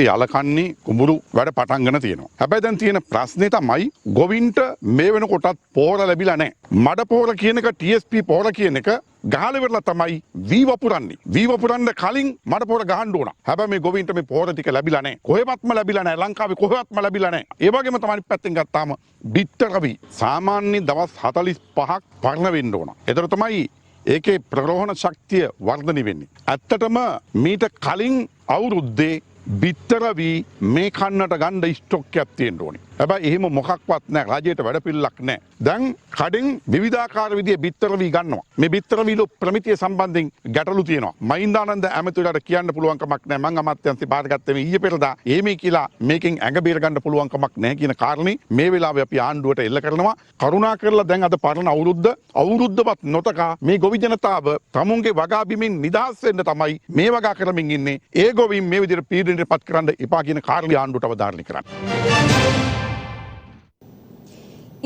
යලකන්නේ කුඹුරු වැඩ පටන් ගන්න තියෙනවා. හැබැයි දැන් තියෙන ප්‍රශ්නේ තමයි ගොවින්ට මේ වෙනකොටත් පොහොර ලැබිලා නැහැ. මඩ පොහොර කියන එක TSP පොහොර කියන එක ගහලා ඉවරලා තමයි වී වපුරන්නේ. වී වපුරන්න කලින් මඩ පොහොර ගහන්න ඕන. හැබැයි මේ ගොවින්ට මේ පොහොර ටික ලැබිලා නැහැ. කොහෙවත්ම ලැබිලා නැහැ. ලංකාවේ කොහෙවත්ම ලැබිලා නැහැ. ඒ වගේම තමයි පැත්තෙන් ගත්තාම බිත්තර වී සාමාන්‍ය දවස් 45ක් පරණ වෙන්න ඕන. ඒතර තමයි ඒකේ ප්‍රරෝහණ ශක්තිය වර්ධනය වෙන්නේ. ඇත්තටම මීට කලින් අවුරුද්දේ බිත්තර වී මේ කන්නට ගන්න ස්ටොක් එකක් තියෙන්න ඕනේ. හැබැයි එහෙම මොකක්වත් නැහැ. රජයට වැඩපිළිවෙලක් නැහැ. දැන් කඩෙන් විවිධාකාර විදිහේ බිත්තර වී ගන්නවා. මේ බිත්තර වීල ප්‍රමිතිය සම්බන්ධයෙන් ගැටලු තියෙනවා. මහින්දානන්ද ඇමතිවරයාට කියන්න පුළුවන් කමක් නැහැ. මං අමාත්‍යංශේ බාරගත්තේ මේ ඊයේ පෙරදා. එහෙමයි කියලා මේකෙන් ඇඟ බේර ගන්න පුළුවන් කමක් නැහැ කියන කාරණේ මේ වෙලාවේ අපි ආණ්ඩුවට එල්ල කරනවා. කරුණා කරලා දැන් අද පරණ අවුරුද්දවත් නොතකා මේ ගොවි ජනතාව තමුන්ගේ වගා බිමින් නිදහස් වෙන්න තමයි මේ වගා කරමින් ඉන්නේ. ඒ ගොවීන් මේ විදිහට පීඩනයට පත් කරන්න එපා කියන කාරණේ ආණ්ඩුවට අවධාරණය කරන්න.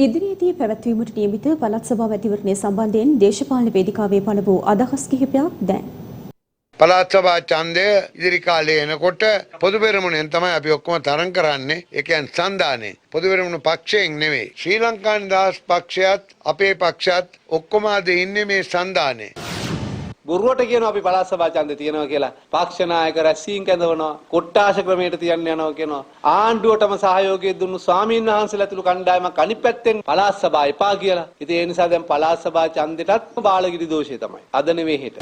ඉදිරියේදී පැවැත්වීමට නියමිත පළාත් සභා මැතිවරණය සම්බන්ධයෙන් දේශපාලන වේදිකාවේ පළ වූ අදහස් කිහිපයක් දැන්. පළාත් සභා ඡන්දය ඉදිරි කාලේ එනකොට පොදු පෙරමුණෙන් තමයි අපි ඔක්කොම තරඟ කරන්නේ. ඒ කියන්නේ සන්දානේ. පොදු පෙරමුණ පක්ෂයෙන් නෙවෙයි. ශ්‍රී ලංකා නිදහස් පක්ෂයත් අපේ පක්ෂයත් ඔක්කොම අද ඉන්නේ මේ සන්දානේ. බොරුවට කියනවා අපි පළාත් සභා ඡන්දේ තියනවා කියලා. පක්ෂ නායක රැස්වීම් කැඳවනවා. කොට්ටාශ ක්‍රමයට තියන්න යනවා කියනවා. ආණ්ඩුවටම සහයෝගය දුන්නු ස්වාමීන් වහන්සේලා ඇතුළු කණ්ඩායමක් අනිත් පැත්තෙන් පළාත් සභා එපා කියලා. ඉතින් ඒ නිසා දැන් පළාත් සභා ඡන්දෙටත් බාලගිරි දෝෂය තමයි. අද නෙවෙයි හෙට.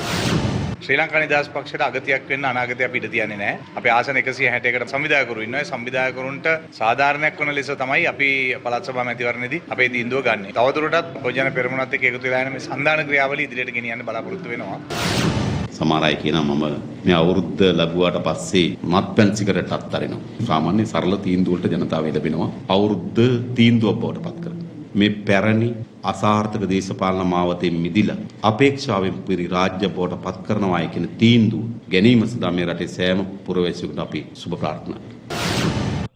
ශ්‍රී ලංකා නිදහස් පක්ෂයට අගතියක් වෙන්න අනාගතය අපි ඉඩ තියන්නේ නැහැ. අපි ආසන 161කට සංවිධායකවරු ඉන්නවා. ඒ සංවිධායකවරුන්ට සාධාරණයක් වන ලෙස තමයි අපි පළාත් සභා මැතිවරණයේදී අපේ තීන්දුව ගන්නෙ. තවදුරටත් පොජන පෙරමුණත් එක්ක එකතු වෙලා යන මේ සන්දාන ක්‍රියාවලිය ඉදිරියට ගෙනියන්න බලාපොරොත්තු වෙනවා. සමහර අය කියනවා මම මේ අවුරුද්ද ලැබුවාට පස්සේ මත්පැන් සිගරට් අත්හරිනවා. සාමාන්‍ය සරල තීන්දුව වලට ජනතාව එළබෙනවා. අවුරුද්ද තීන්දුවක් බවට පත් කරනවා. මේ පැරණි අසාර්ථක දේශපාලන මාවතෙන් මිදිලා අපේක්ෂාවෙන් පිරි රාජ්‍ය බවට පත් කරනවා කියන තීන්දුව ගැනීම සඳහා මේ රටේ සෑම පුරවැසියෙකුට අපි සුබ ප්‍රාර්ථනා කරනවා.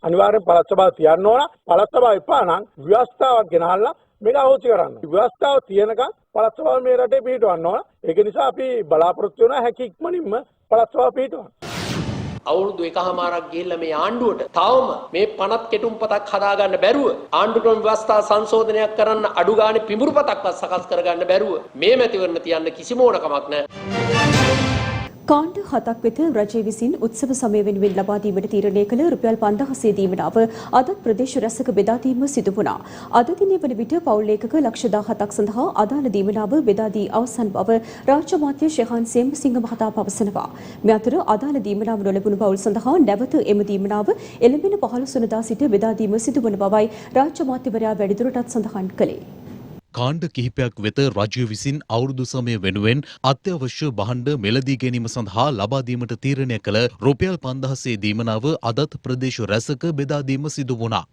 අනිවාර්යෙන් පළාත් සභාව තියන්න ඕන. පළාත් සභාව එපා නම් ව්‍යවස්ථාවක් ගෙනල්ලා මේක අවශ්‍ය කරන්න. ව්‍යවස්ථාව තියෙනකන් පළාත් සභාව මේ රටේ පිහිටවන්න ඕන. ඒක නිසා අපි බලාපොරොත්තු වෙනවා හැකි ඉක්මනින්ම පළාත් සභාව පිහිටවන්න. අවුරුදු එකහමාරක් ගිහිල්ලා මේ ආණ්ඩුවට තවම මේ පනත් කෙටුම්පතක් හදාගන්න බැරුව ආණ්ඩුක්‍රම ව්‍යවස්ථා සංශෝධනයක් කරන්න අඩු ගානේ පිඹුරුපතක්වත් සකස් කරගන්න බැරුව මේ මැතිවරණ තියන්න කිසිම ඕනකමක් නැහැ. කාණ්ඩ 7ක් වෙත රජය විසින් උත්සව සමය වෙනුවෙන් ලබා දීමට තීරණය කළ රුපියල් 5000 දීමනාව අදත් ප්‍රදේශ රැසක බෙදා දීම සිදු වුණා. අද දිනේ වන විට පවුල් ඒකක ලක්ෂ 17ක් සඳහා අදාළ දීමනාව බෙදා දී අවසන් බව රාජ්‍ය අමාත්‍ය ශෙහාන් සේමසිංහ මහතා පවසනවා. මේ අතර අදාළ දීමනාව නොලැබුණු පවුල් සඳහා නැවත එම දීමනාව එළඹෙන 15 වෙනිදා සිට බෙදා දීම සිදු වන බවයි රාජ්‍ය අමාත්‍යවරයා වැඩිදුරටත් සඳහන් කළේ. කාණ්ඩ කිහිපයක් වෙත රජය විසින් අවුරුදු සමය වෙනුවෙන් අත්‍යවශ්‍ය භාණ්ඩ මෙලදී ගැනීම සඳහා ලබා දීමට තීරණය කළ රුපියල් 5000 දීමනාව අදත් ප්‍රදේශ රැසක බෙදා දීම සිදු වුණා.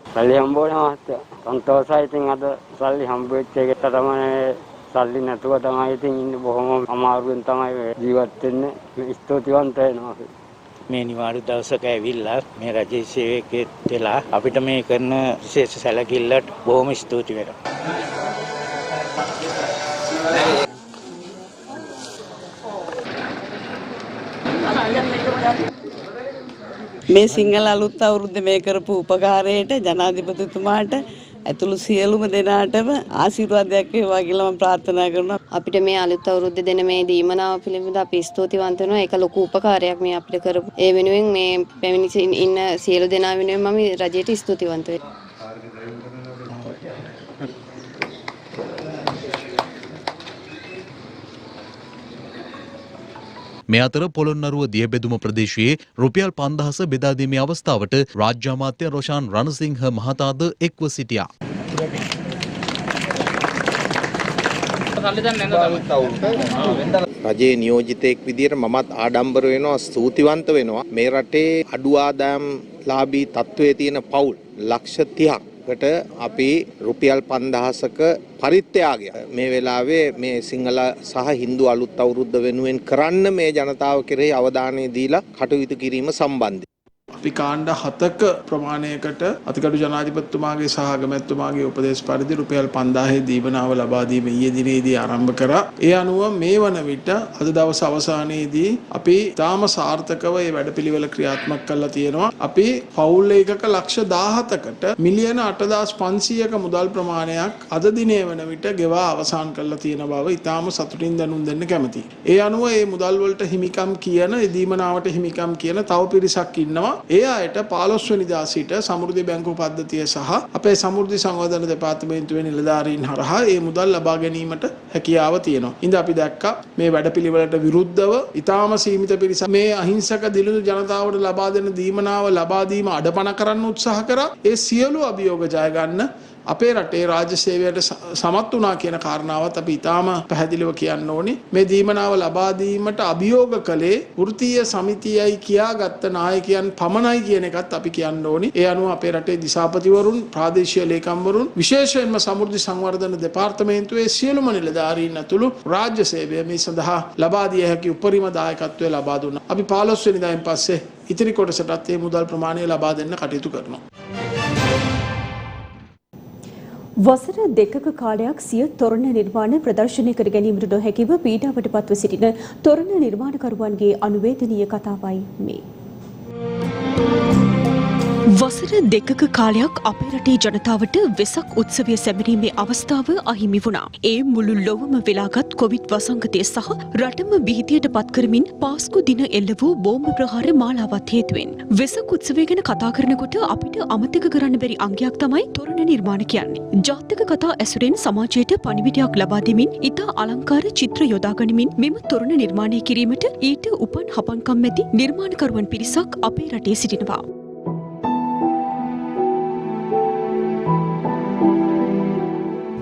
සල්ලි හම්බුණා මහත්තයා. සන්තෝෂයි. ඉතින් අද සල්ලි හම්බ වෙච්ච එකට තමයි සල්ලි නැතුව තමයි ඉතින් ඉන්නේ බොහොම අමාරුවෙන් තමයි ජීවත් වෙන්නේ. ස්තුතිවන්ත වෙනවා. මේ නිවාඩු දවසක ඇවිල්ලා මේ රජයේ සේවකයෙක් වෙලා අපිට මේ කරන විශේෂ සැලකිල්ලට බොහොම ස්තුති වෙනවා. මේ සිංහල අලුත් අවුරුද්ද මේ කරපු උපකාරයට ජනාධිපතිතුමාට ඇතුළු සියලුම දෙනාටම ආශිර්වාදයක් වේවා කියලා මම ප්‍රාර්ථනා කරනවා. අපිට මේ අලුත් අවුරුද්ද දෙන මේ දීමනාව පිළිබඳ අපි ස්තුතිවන්ත වෙනවා. ඒක ලොකු උපකාරයක් මේ අපිට කරපු. ඒ වෙනුවෙන් මේ පැමිණි ඉන්න සියලු දෙනා වෙනුවෙන් මම රජයට ස්තුතිවන්ත වෙනවා. මේ අතර පොළොන්නරුව දියබෙදුම ප්‍රදේශයේ රුපියල් 5000 බෙදා දීමේ අවස්ථාවට රාජ්‍ය අමාත්‍ය රොෂාන් රණසිංහ මහතාද එක්ව සිටියා. රජයේ නියෝජිතයෙක් විදියට මමත් ආඩම්බර වෙනවා, ස්තුතිවන්ත වෙනවා. මේ රටේ අඩු ආදායම් ලාභී තත්වයේ තියෙන පවුල් ලක්ෂ 30ක් කට අපි රුපියල් 5000ක පරිත්‍යාගය මේ වෙලාවේ මේ සිංහල සහ හින්දු අලුත් අවුරුද්ද වෙනුවෙන් කරන්න මේ ජනතාව කෙරෙහි අවධානය දීලා කටයුතු කිරීම සම්බන්ධයි. අපි කාණ්ඩ 7ක ප්‍රමාණයකට අතිගරු ජනාධිපතිතුමාගේ සහ අගමැතිතුමාගේ උපදේශ පරිදි රුපියල් 5000 දීවනාව ලබා දීම ඊයේ දිනේදී ආරම්භ කරා. ඒ අනුව මේ වන විට අද දවස් අවසානයේදී අපි තාම සාර්ථකව මේ වැඩපිළිවෙල ක්‍රියාත්මක කරලා තියෙනවා. අපි පවුල් ඒකක ලක්ෂ 17කට මිලියන 8500ක මුදල් ප්‍රමාණයක් අද දිනේ වන විට ගෙවා අවසන් කරලා තියෙන බව ඊටාම සතුටින් දැනුම් දෙන්න කැමතියි. ඒ අනුව මේ මුදල් වලට හිමිකම් කියන දීමනාවට හිමිකම් කියන තව පිරිසක් ඉන්නවා. ඒ අයට 15 වෙනිදා සිට සමෘද්ධි බැංකුව පද්ධතිය සහ අපේ සමෘද්ධි සංවර්ධන දෙපාර්තමේන්තුවේ නිලධාරීන් හරහා ඒ මුදල් ලබා ගැනීමට හැකියාව තියෙනවා. ඉතින් අපි දැක්කා මේ වැඩපිළිවෙලට විරුද්ධව ඊටාම සීමිත පිරිස මේ අහිංසක දිලිඳු ජනතාවට ලබා දෙන දීමනාව ලබා දීම අඩපණ කරන්න උත්සාහ කරා. ඒ සියලු අභියෝග ජය ගන්න අපේ රටේ රාජ්‍ය සේවයට සමත් වුණා කියන කාරණාවත් අපි ඊටාම පැහැදිලිව කියන්න ඕනේ. මේ දීමනාව ලබා දීමට අභියෝග කළේ වෘත්තීය සමිතියයි කියාගත්ත නායකයන් පමණයි කියන එකත් අපි කියන්න ඕනේ. ඒ අනුව අපේ රටේ දිසාපතිවරුන්, ප්‍රාදේශීය ලේකම්වරුන්, විශේෂයෙන්ම සමෘද්ධි සංවර්ධන දෙපාර්තමේන්තුවේ සියලුම නිලධාරීන් ඇතුළු රාජ්‍ය සේවය මේ සඳහා ලබා දිය හැකි උපරිම දායකත්වය ලබා දුන්නා. අපි 15 වෙනිදායින් පස්සේ ඉතිරි කොටසටත් මේ මුදල් ප්‍රමාණය ලබා දෙන්න කටයුතු කරනවා. වසර දෙකක කාලයක් සිය තොරණ නිර්මාණ ප්‍රදර්ශනය කර ගැනීමට නොහැකිව පීඩාවට පත්ව සිටින තොරණ නිර්මාණකරුවන්ගේ අනුවේදනීය කතාවයි මේ. වසර දෙකක කාලයක් අපේ රටේ ජනතාවට වෙසක් උත්සවය සැමරීමේ අවස්ථාව අහිමි වුණා. ඒ මුළු ලොවම වෙලාගත් කොවිඩ් වසංගතය සහ රටම බිහිතියට පත් කරමින් පාස්කු දින එල්ල වූ බෝම්බ ප්‍රහාර මාලාවත් හේතුවෙන්. වෙසක් උත්සවය ගැන කතා කරනකොට අපිට අමතක කරන්න බැරි අංගයක් තමයි තොරණ නිර්මාණ කියන්නේ. ජාතක කතා ඇසුරෙන් සමාජයට පණිවිඩයක් ලබා දෙමින් ඉතා අලංකාර චිත්‍ර යොදා ගනිමින් මෙම තොරණ නිර්මාණය කිරීමට ඊට උපන් හපන්කම් ඇති නිර්මාණකරුවන් පිරිසක් අපේ රටේ සිටිනවා.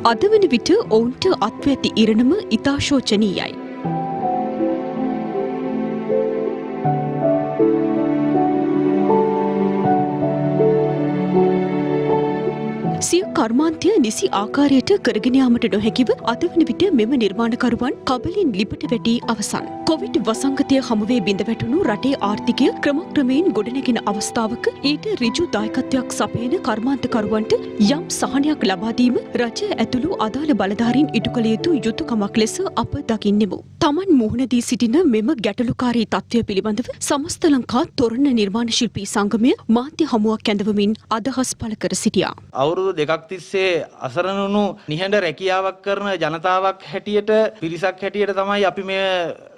අද වන විට ඔවුන්ට අත්ව ඇති ඉරණම ඉතා ශෝචනීයයි. සිය කර්මාන්තය නිසි ආකාරයට කරගෙන යාමට නොහැකිව අද වන විට මෙම නිර්මාණකරුවන් කබලින් ලිපට වැටි අවසන්. කොවිඩ් වසංගතය හමුවේ බිඳ වැටුණු රටේ ආර්ථිකය ක්‍රමක්‍රමයෙන් ගොඩනැගෙන අවස්ථාවක ඊට ඍජු දායකත්වයක් සපයන කර්මාන්තකරුවන්ට යම් සහනයක් ලබා දීම රජය ඇතුළු අදාළ බලධාරීන් ඉටු කළ යුතු යුතුකමක් ලෙස අප දකින්නෙමු. Taman මුහුණ දී සිටින මෙම ගැටලුකාරී තත්ත්වය පිළිබඳව සමස්ත ලංකා තොරණ නිර්මාණ ශිල්පී සංගමය මාධ්‍ය හමුවක් ඇඳවමින් අදහස් පළ කර සිටියා. අවුරුදු දෙකක් තිස්සේ අසරණ වුණු නිහඬ රැකියාවක් කරන ජනතාවක් හැටියට පිරිසක් හැටියට තමයි අපි මේ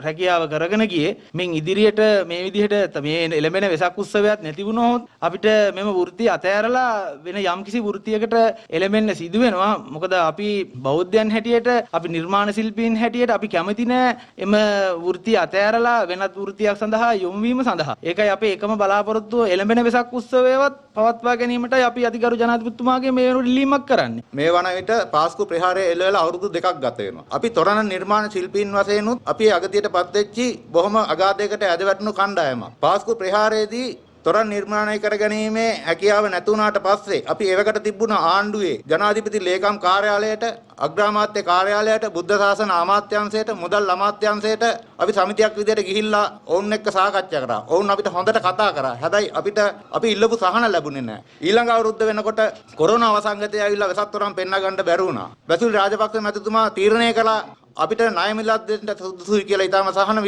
රැකියාව කරගෙන ගියේ. මින් ඉදිරියට මේ විදිහට මේ එළඹෙන වෙසක් උත්සවයක් නැති වුණොත් අපිට මෙම වෘත්තිය අතෑරලා වෙන යම්කිසි වෘත්තියකට එළඹෙන්න සිදු වෙනවා. මොකද අපි බෞද්ධයන් හැටියට, අපි නිර්මාණ ශිල්පීන් හැටියට අපි කැමති නෑ එම වෘත්තිය අතෑරලා වෙනත් වෘත්තියක් සඳහා යොමු වීම සඳහා. ඒකයි අපේ එකම බලාපොරොත්තුව එළඹෙන වෙසක් උත්සවයවත් පවත්වා ගැනීමටයි අපි අතිගරු ජනාධිපතිතුමාගේ මේ ඉල්ලීමක් කරන්නේ. මේ වන විට පාස්කු ප්‍රහාරය එල්ලවලා අවුරුදු 2ක් ගත වෙනවා. අපි තොරණ නිර්මාණ ශිල්පීන් වශයෙන් උත් අපි අගතියටපත් වෙච්චි බොහොම අගාධයකට ඇද වැටුණු කණ්ඩායමක්. පාස්කු ප්‍රහාරයේදී තොරණ නිර්මාණය කරගැනීමේ හැකියාව නැතුණාට පස්සේ අපි එවකට තිබුණ ආණ්ඩුවේ ජනාධිපති ලේකම් කාර්යාලයට, අග්‍රාමාත්‍ය කාර්යාලයට, බුද්ධ ශාසන අමාත්‍යාංශයට, මුදල් අමාත්‍යාංශයට අපි සමිතියක් විදිහට ගිහිල්ලා ඔවුන් එක්ක සාකච්ඡා කරා. ඔවුන් අපිට හොඳට කතා කරා. හැබැයි අපි ඉල්ලපු සහන ලැබුණේ නැහැ. ඊළඟ අවුරුද්ද වෙනකොට කොරෝනා වසංගතය ඇවිල්ලා වෙසක් තොරන් පෙන්න ගන්න බැරි වුණා. බැසිල් රාජපක්ෂ මැතිතුමා තීරණය කළා අපිට ණය මිලක් දෙන්න සුදුසුයි කියලා. ඊටම සහන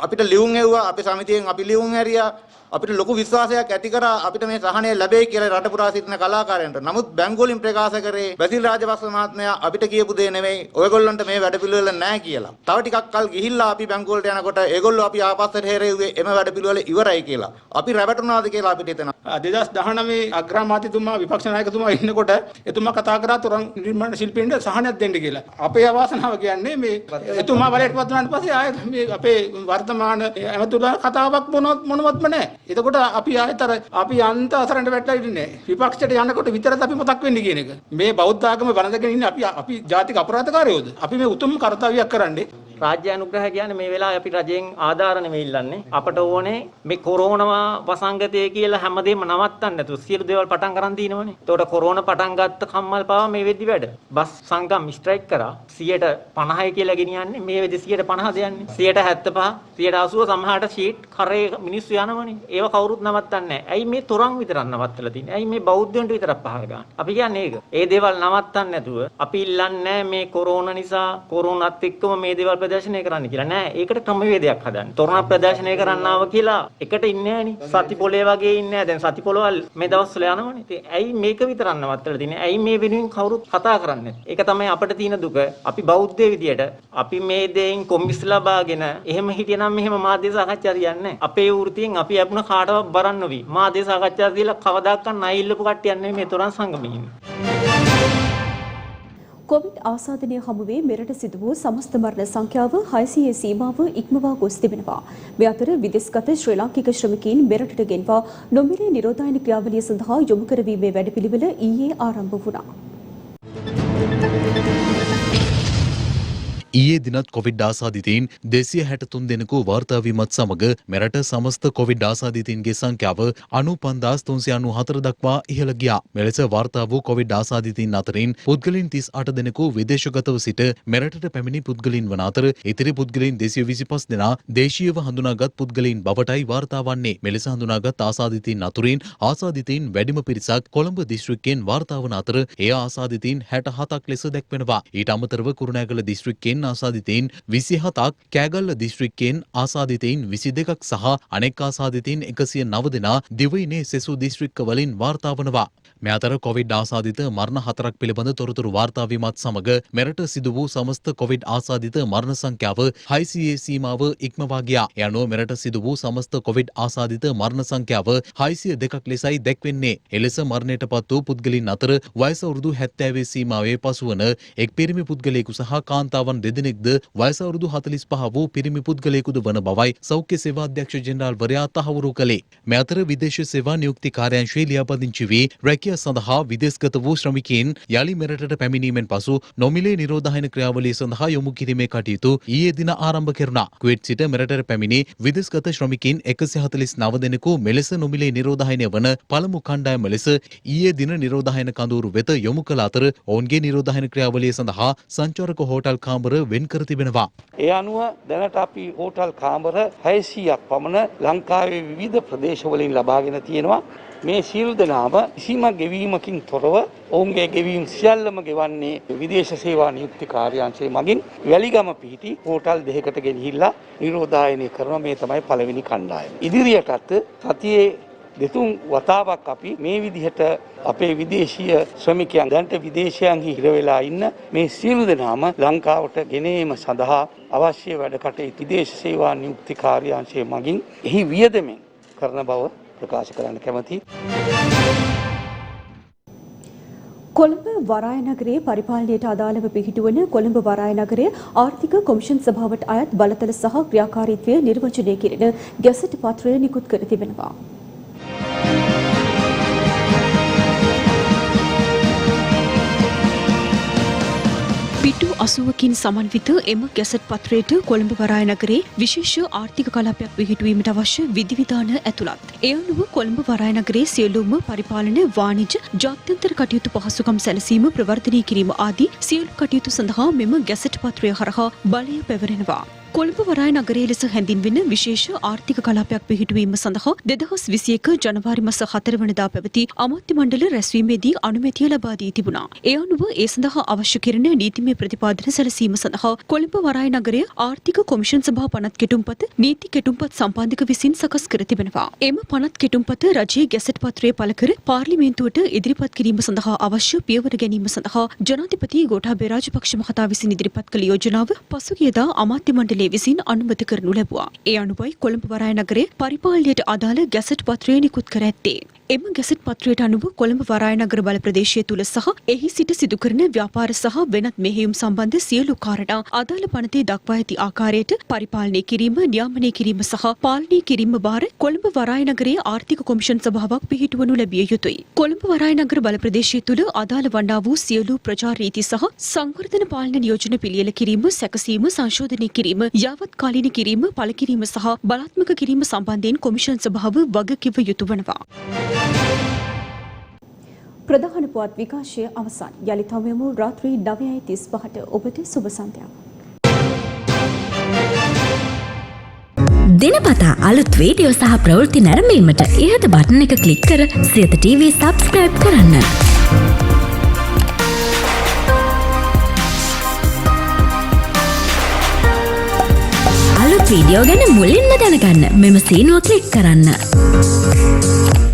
අපිට ලියුම් එව්වා. අපේ සමිතියෙන් අපි ලියුම් ඇරියා. අපිට ලොකු විශ්වාසයක් ඇති කරා අපිට මේ සහනය ලැබෙයි කියලා රට පුරා සිටින කලාකාරයන්ට. නමුත් බැංගුවලින් ප්‍රකාශ කරේ බැසිල් රාජපක්ෂ මහත්මයා අපිට කියපු දේ නෙමෙයි, ඔයගොල්ලන්ට මේ වැඩපිළිවෙල නැහැ කියලා. තව ටිකක් කල් ගිහිල්ලා අපි බැංගුවලට යනකොට ඒගොල්ලෝ අපි ආපස්සට හැරෙව්වේ එම වැඩපිළිවෙල ඉවරයි කියලා. අපි රැවටුණාද කියලා අපිට හිතෙනවා. 2019 අග්‍රාමාත්‍යතුමා විපක්ෂ නායකතුමා ඉන්නකොට එතුමා කතා කරා තොරණ නිර්මාණ ශිල්පීන්ට සහනයක් දෙන්න කියලා. අපේ අවාසනාව කියන්නේ මේ එතුමා බලයට පත් වුණාට පස්සේ ආයෙත් මේ අපේ වර්තමාන ඇමතුලා කතාවක් මොනවත්ම නැහැ. එතකොට අපි ආයතර අපි අන්ත අසරණට වැටලා ඉන්නේ. විපක්ෂයට යනකොට විතරද අපි මතක් වෙන්නේ කියන එක. මේ බෞද්ධ ආගම වළඳගෙන ඉන්නේ අපි ජාතික අපරාධකාරයෝද? අපි මේ උතුම් කර්තව්‍යයක් කරන්නේ. රාජ්‍ය අනුග්‍රහය කියන්නේ මේ වෙලාවේ අපි රජයෙන් ආධාර නෙමෙයි ඉල්ලන්නේ. අපට ඕනේ මේ කොරෝනා වසංගතය කියලා හැමදේම නවත්තන්න නැතුව සියලු දේවල් පටන් ගන්න දිනවනේ. ඒතකොට කොරෝනා පටන් ගත්ත කම්මල් පාව මේ වෙද්දි වැඩ. බස් සංගම් ස්ට්‍රයික් කරා 150යි කියලා ගෙනියන්නේ මේ වෙද්දි 150 දෙන්නේ. 175 180 සමහරට ෂීට් කරේ මිනිස්සු යනවනේ. ඒව කවුරුත් නවත්තන්නේ නැහැ. ඇයි මේ තරම් විතරක් නවත්තලා තින්නේ? ඇයි මේ බෞද්ධයන්ට විතරක් පහර ගන්න? අපි කියන්නේ ඒක. ඒ දේවල් නවත්තන්න නැතුව අපි ඉල්ලන්නේ මේ කොරෝනා නිසා කොරෝනාත් එක්කම මේ දේවල් ප්‍රදර්ශනය කරන්න කියලා නෑ. ඒකට ක්‍රමවේදයක් හදන්න. තොරණ ප්‍රදර්ශනය කරන්නව කියලා එකට ඉන්නේ නෑනේ. සති පොලේ වගේ ඉන්නේ නෑ. දැන් සති පොලවල් මේ දවස්වල යනවනේ. ඉතින් ඇයි මේක විතරක් නවත්තලා තින්නේ? ඇයි මේ වෙනුවෙන් කවුරුත් කතා කරන්නේ? ඒක තමයි අපිට තියෙන දුක. අපි බෞද්ධ විදියට අපි මේ දෙයින් කොම්බිස් ලබාගෙන එහෙම හිටියනම් මෙහෙම මාධ්‍ය සාකච්ඡා තියන්නේ නෑ. අපේ වෘත්තියෙන් අපි ලැබුණ කාටවත් බරන්න නොවි. මාධ්‍ය සාකච්ඡා කියලා කවදාකවත් නයි ඉල්ලපු කට්ටියක් නෙමෙයි මේ තොරන් සංගමයේ ඉන්නේ. කොවිඩ් ආසාදනය හමුවේ මෙරට සිදු වූ සමස්ත මරණ සංඛ්‍යාව 600 සීමාව ඉක්මවා ගොස් තිබෙනවා. මේ අතර විදේශගත ශ්‍රී ලාංකික ශ්‍රමිකයින් මෙරටට ගෙන්වා නොමිලේ නිරෝධායන ක්‍රියාවලිය සඳහා යොමු කරවීමේ වැඩපිළිවෙල ඊයේ ආරම්භ වුණා. ඊයේ දිනත් කොවිඩ් ආසාදිතයින් 263 දෙනෙකු වාර්තා වීමත් සමග මෙරට සමස්ත කොවිඩ් ආසාදිතයින්ගේ සංඛ්‍යාව 95394 දක්වා ඉහළ ගියා. මෙලෙස වාර්තා වූ කොවිඩ් ආසාදිතයින් අතරින් පුද්ගලයන් 38 දෙනෙකු විදේශගතව සිට මෙරටට පැමිණි පුද්ගලයන් වන අතර ඉතිරි පුද්ගලයන් 225 දෙනා දේශීයව හඳුනාගත් පුද්ගලයන් බවටයි වාර්තා වන්නේ. මෙලෙස හඳුනාගත් ආසාදිතයින් අතුරින් ආසාදිතයින් වැඩිම පිරිසක් කොළඹ දිස්ත්‍රික්කයෙන් වාර්තා වන අතර එය ආසාදිතයින් 67ක් ලෙස දැක්වෙනවා. ඊට අමතරව කුරුණෑගල දිස්ත්‍රික්කයෙන් ආසාදිතයින් 27ක්, කෑගල්ල දිස්ත්‍රික්කයෙන් ආසාදිතයින් 22ක් සහ අනෙක් ආසාදිතයින් 109 දෙනා දිවයිනේ සෙසු දිස්ත්‍රික්ක වලින් වාර්තා වනවා. මේ අතර කොවිඩ් ආසාදිත මරණ 4ක් පිළිබඳ තොරතුරු වාර්තා වීමත් සමග මෙරට සිදු වූ සමස්ත කොවිඩ් ආසාදිත මරණ සංඛ්‍යාව 600 සීමාව ඉක්මවා ගියා. ඒ අනුව මෙරට සිදු වූ සමස්ත කොවිඩ් ආසාදිත මරණ සංඛ්‍යාව 602ක් ලෙසයි දැක්වෙන්නේ. එලෙස මරණයට පත් වූ පුද්ගලයන් අතර වයස අවුරුදු 70 සීමාවේ පසුවන එක් පිරිමි පුද්ගලයෙකු සහ කාන්තාවන් දෙදෙනෙක්ද වයස අවුරුදු 45 වූ පිරිමි පුද්ගලයෙකුද වන බවයි සෞඛ්‍ය සේවා අධ්‍යක්ෂ ජෙනරාල්වරයා තහවුරු කළේ. මේ අතර විදේශ සේවා නියුක්ති කාර්යාංශයේ ලියාපදිංචි වී රැකියා සඳහා විදේශගත වූ ශ්‍රමිකයින් යලි මෙරටට පැමිණීමෙන් පසු නොමිලේ නිරෝධායන ක්‍රියාවලිය සඳහා යොමු කිරීමේ කටයුතු ඊයේ දින ආරම්භ කෙරුණා. කුවේට් සිට මෙරටට පැමිණි විදේශගත ශ්‍රමිකයින් 149 දෙනෙකු මෙලෙස නොමිලේ නිරෝධායනය වන පළමු කණ්ඩායම ලෙස ඊයේ දින නිරෝධායන කඳවුරු වෙත යොමු කළ අතර ඔවුන්ගේ නිරෝධායන ක්‍රියාවලිය සඳහා සංචාරක හෝටල් කාමර වෙන් කර තිබෙනවා. ඒ අනුව දැනට අපි හෝටල් කාමර 600ක් පමණ ලංකාවේ විවිධ ප්‍රදේශවලින් ලබාගෙන තියෙනවා. මේ සියලු දෙනාම කිසිම ගෙවීමකින් තොරව ඔවුන්ගේ ගෙවීම් සියල්ලම ගෙවන්නේ විදේශ සේවා නියුක්ති කාර්යාංශය මගින් වැලිගම පිහිටි හෝටල් දෙකකට ගෙනහිල්ලා නිරෝධායනය කරන මේ තමයි පළවෙනි කණ්ඩායම. ඉදිරියටත් සතියේ දෙතුන් වතාවක් අපි මේ විදිහට අපේ විදේශීය ශ්‍රමිකයන් දැන්ට විදේශයන්හි හිර වෙලා ඉන්න මේ සියලු දෙනාම ලංකාවට ගෙනීම සඳහා අවශ්‍ය වැඩ කටයුතු විදේශ සේවා නියුක්ති කාර්යාංශය මගින් එහි වියදමෙන් කරන බව ප්‍රකාශ කරන්න කැමැතියි. කොළඹ වරාය නගරයේ පරිපාලනයට අදාළව පිහිටුවන කොළඹ වරාය නගරයේ ආර්ථික කොමිෂන් සභාවට අයත් බලතල සහ ක්‍රියාකාරීත්වය නිර්වචනය කිරීම ගැසට් පත්‍රය නිකුත් කර තිබෙනවා. පිටු 80කින් සමන්විත එම ගැසට් පත්‍රයට කොළඹ වරාය නගරයේ විශේෂ ආර්ථික කලාපයක් පිහිටුවීමට අවශ්‍ය විධිවිධාන ඇතුළත්. ඒ අනුව කොළඹ වරාය නගරයේ සියලුම පරිපාලන, වාණිජ්‍ය, ජාත්‍යන්තර කටයුතු පහසුකම් සැලසීම ප්‍රවර්ධනය කිරීම ආදී සියලු කටයුතු සඳහා මෙම ගැසට් පත්‍රය හරහා බලය පැවරෙනවා. කොළඹ වරාය නගරයේ ලෙස හැඳින්වෙන විශේෂ ආර්ථික කලාපයක් පිහිටුවීම සඳහා 2021 ජනවාරි මාස 4 වෙනිදා පැවති අමාත්‍ය මණ්ඩල රැස්වීමේදී අනුමැතිය ලබා දී තිබුණා. ඒ අනුව ඒ සඳහා අවශ්‍ය කෙරෙන නීතිමය ප්‍රතිපාදන සැලසීම සඳහා කොළඹ වරාය නගරයේ ආර්ථික කොමිෂන් සභා පනත් කෙටුම්පත නීති කෙටුම්පත් සම්පාදක විසින් සකස් කර තිබෙනවා. එම පනත් කෙටුම්පත රජයේ ගැසට් පත්‍රයේ පළ කර පාර්ලිමේන්තුවට ඉදිරිපත් කිරීම සඳහා අවශ්‍ය පියවර ගැනීම සඳහා ජනාධිපති ගෝඨාභය රාජපක්ෂ මහතා විසින් ඉදිරිපත් කළ යෝජනාව පසුගියදා අමාත්‍ය මණ්ඩලයේ විසින් අනුමත කරනු ලැබුවා. ඒ අනුවයි කොළඹ වරාය නගරයේ පරිපාලනයට අදාළ ගැසට් පත්‍රය නිකුත් කර ඇත්තේ. එම ගැසට් පත්‍රයට අනුව කොළඹ වරාය නගර බල ප්‍රදේශය තුල සහ එහි සිට සිදු කරන ව්‍යාපාර සහ වෙනත් මෙහෙයුම් සම්බන්ධ සියලු කාරණා අදාළ පනතේ දක්වා ඇති ආකාරයට පරිපාලනය කිරීම, නියාමනය කිරීම සහ පාලනය කිරීම බාර කොළඹ වරාය නගරයේ ආර්ථික කොමිෂන් සභාවක් පිහිටුවනු ලැබිය යුතුයි. කොළඹ වරාය නගර බල ප්‍රදේශය තුල අදාළ වන්නා වූ සියලු ප්‍රචාර රීති සහ සංවර්ධන පාලන නියෝජන පිළියෙල කිරීම, සැකසීම, සංශෝධනය කිරීම, යාවත් කාලීන කිරීම, පළ කිරීම සහ බලාත්මක කිරීම සම්බන්ධයෙන් කොමිෂන් සභාව වගකිව යුතු වනවා. ප්‍රධාන පුවත් විකාශය අවසන්. යලිත් හමුවෙමු රාත්‍රී 9:35ට. ඔබට සුබ සන්ධ්‍යාවක්. දිනපතා අලුත් වීඩියෝ සහ ප්‍රවෘත්ති නැරඹීමට ඉහත බටන් එක ක්ලික් කර සියත TV සබ්ස්ක්‍රයිබ් කරන්න. වීඩියෝ ගැන මුලින්ම දැනගන්න මෙම සීනුව ක්ලික් කරන්න.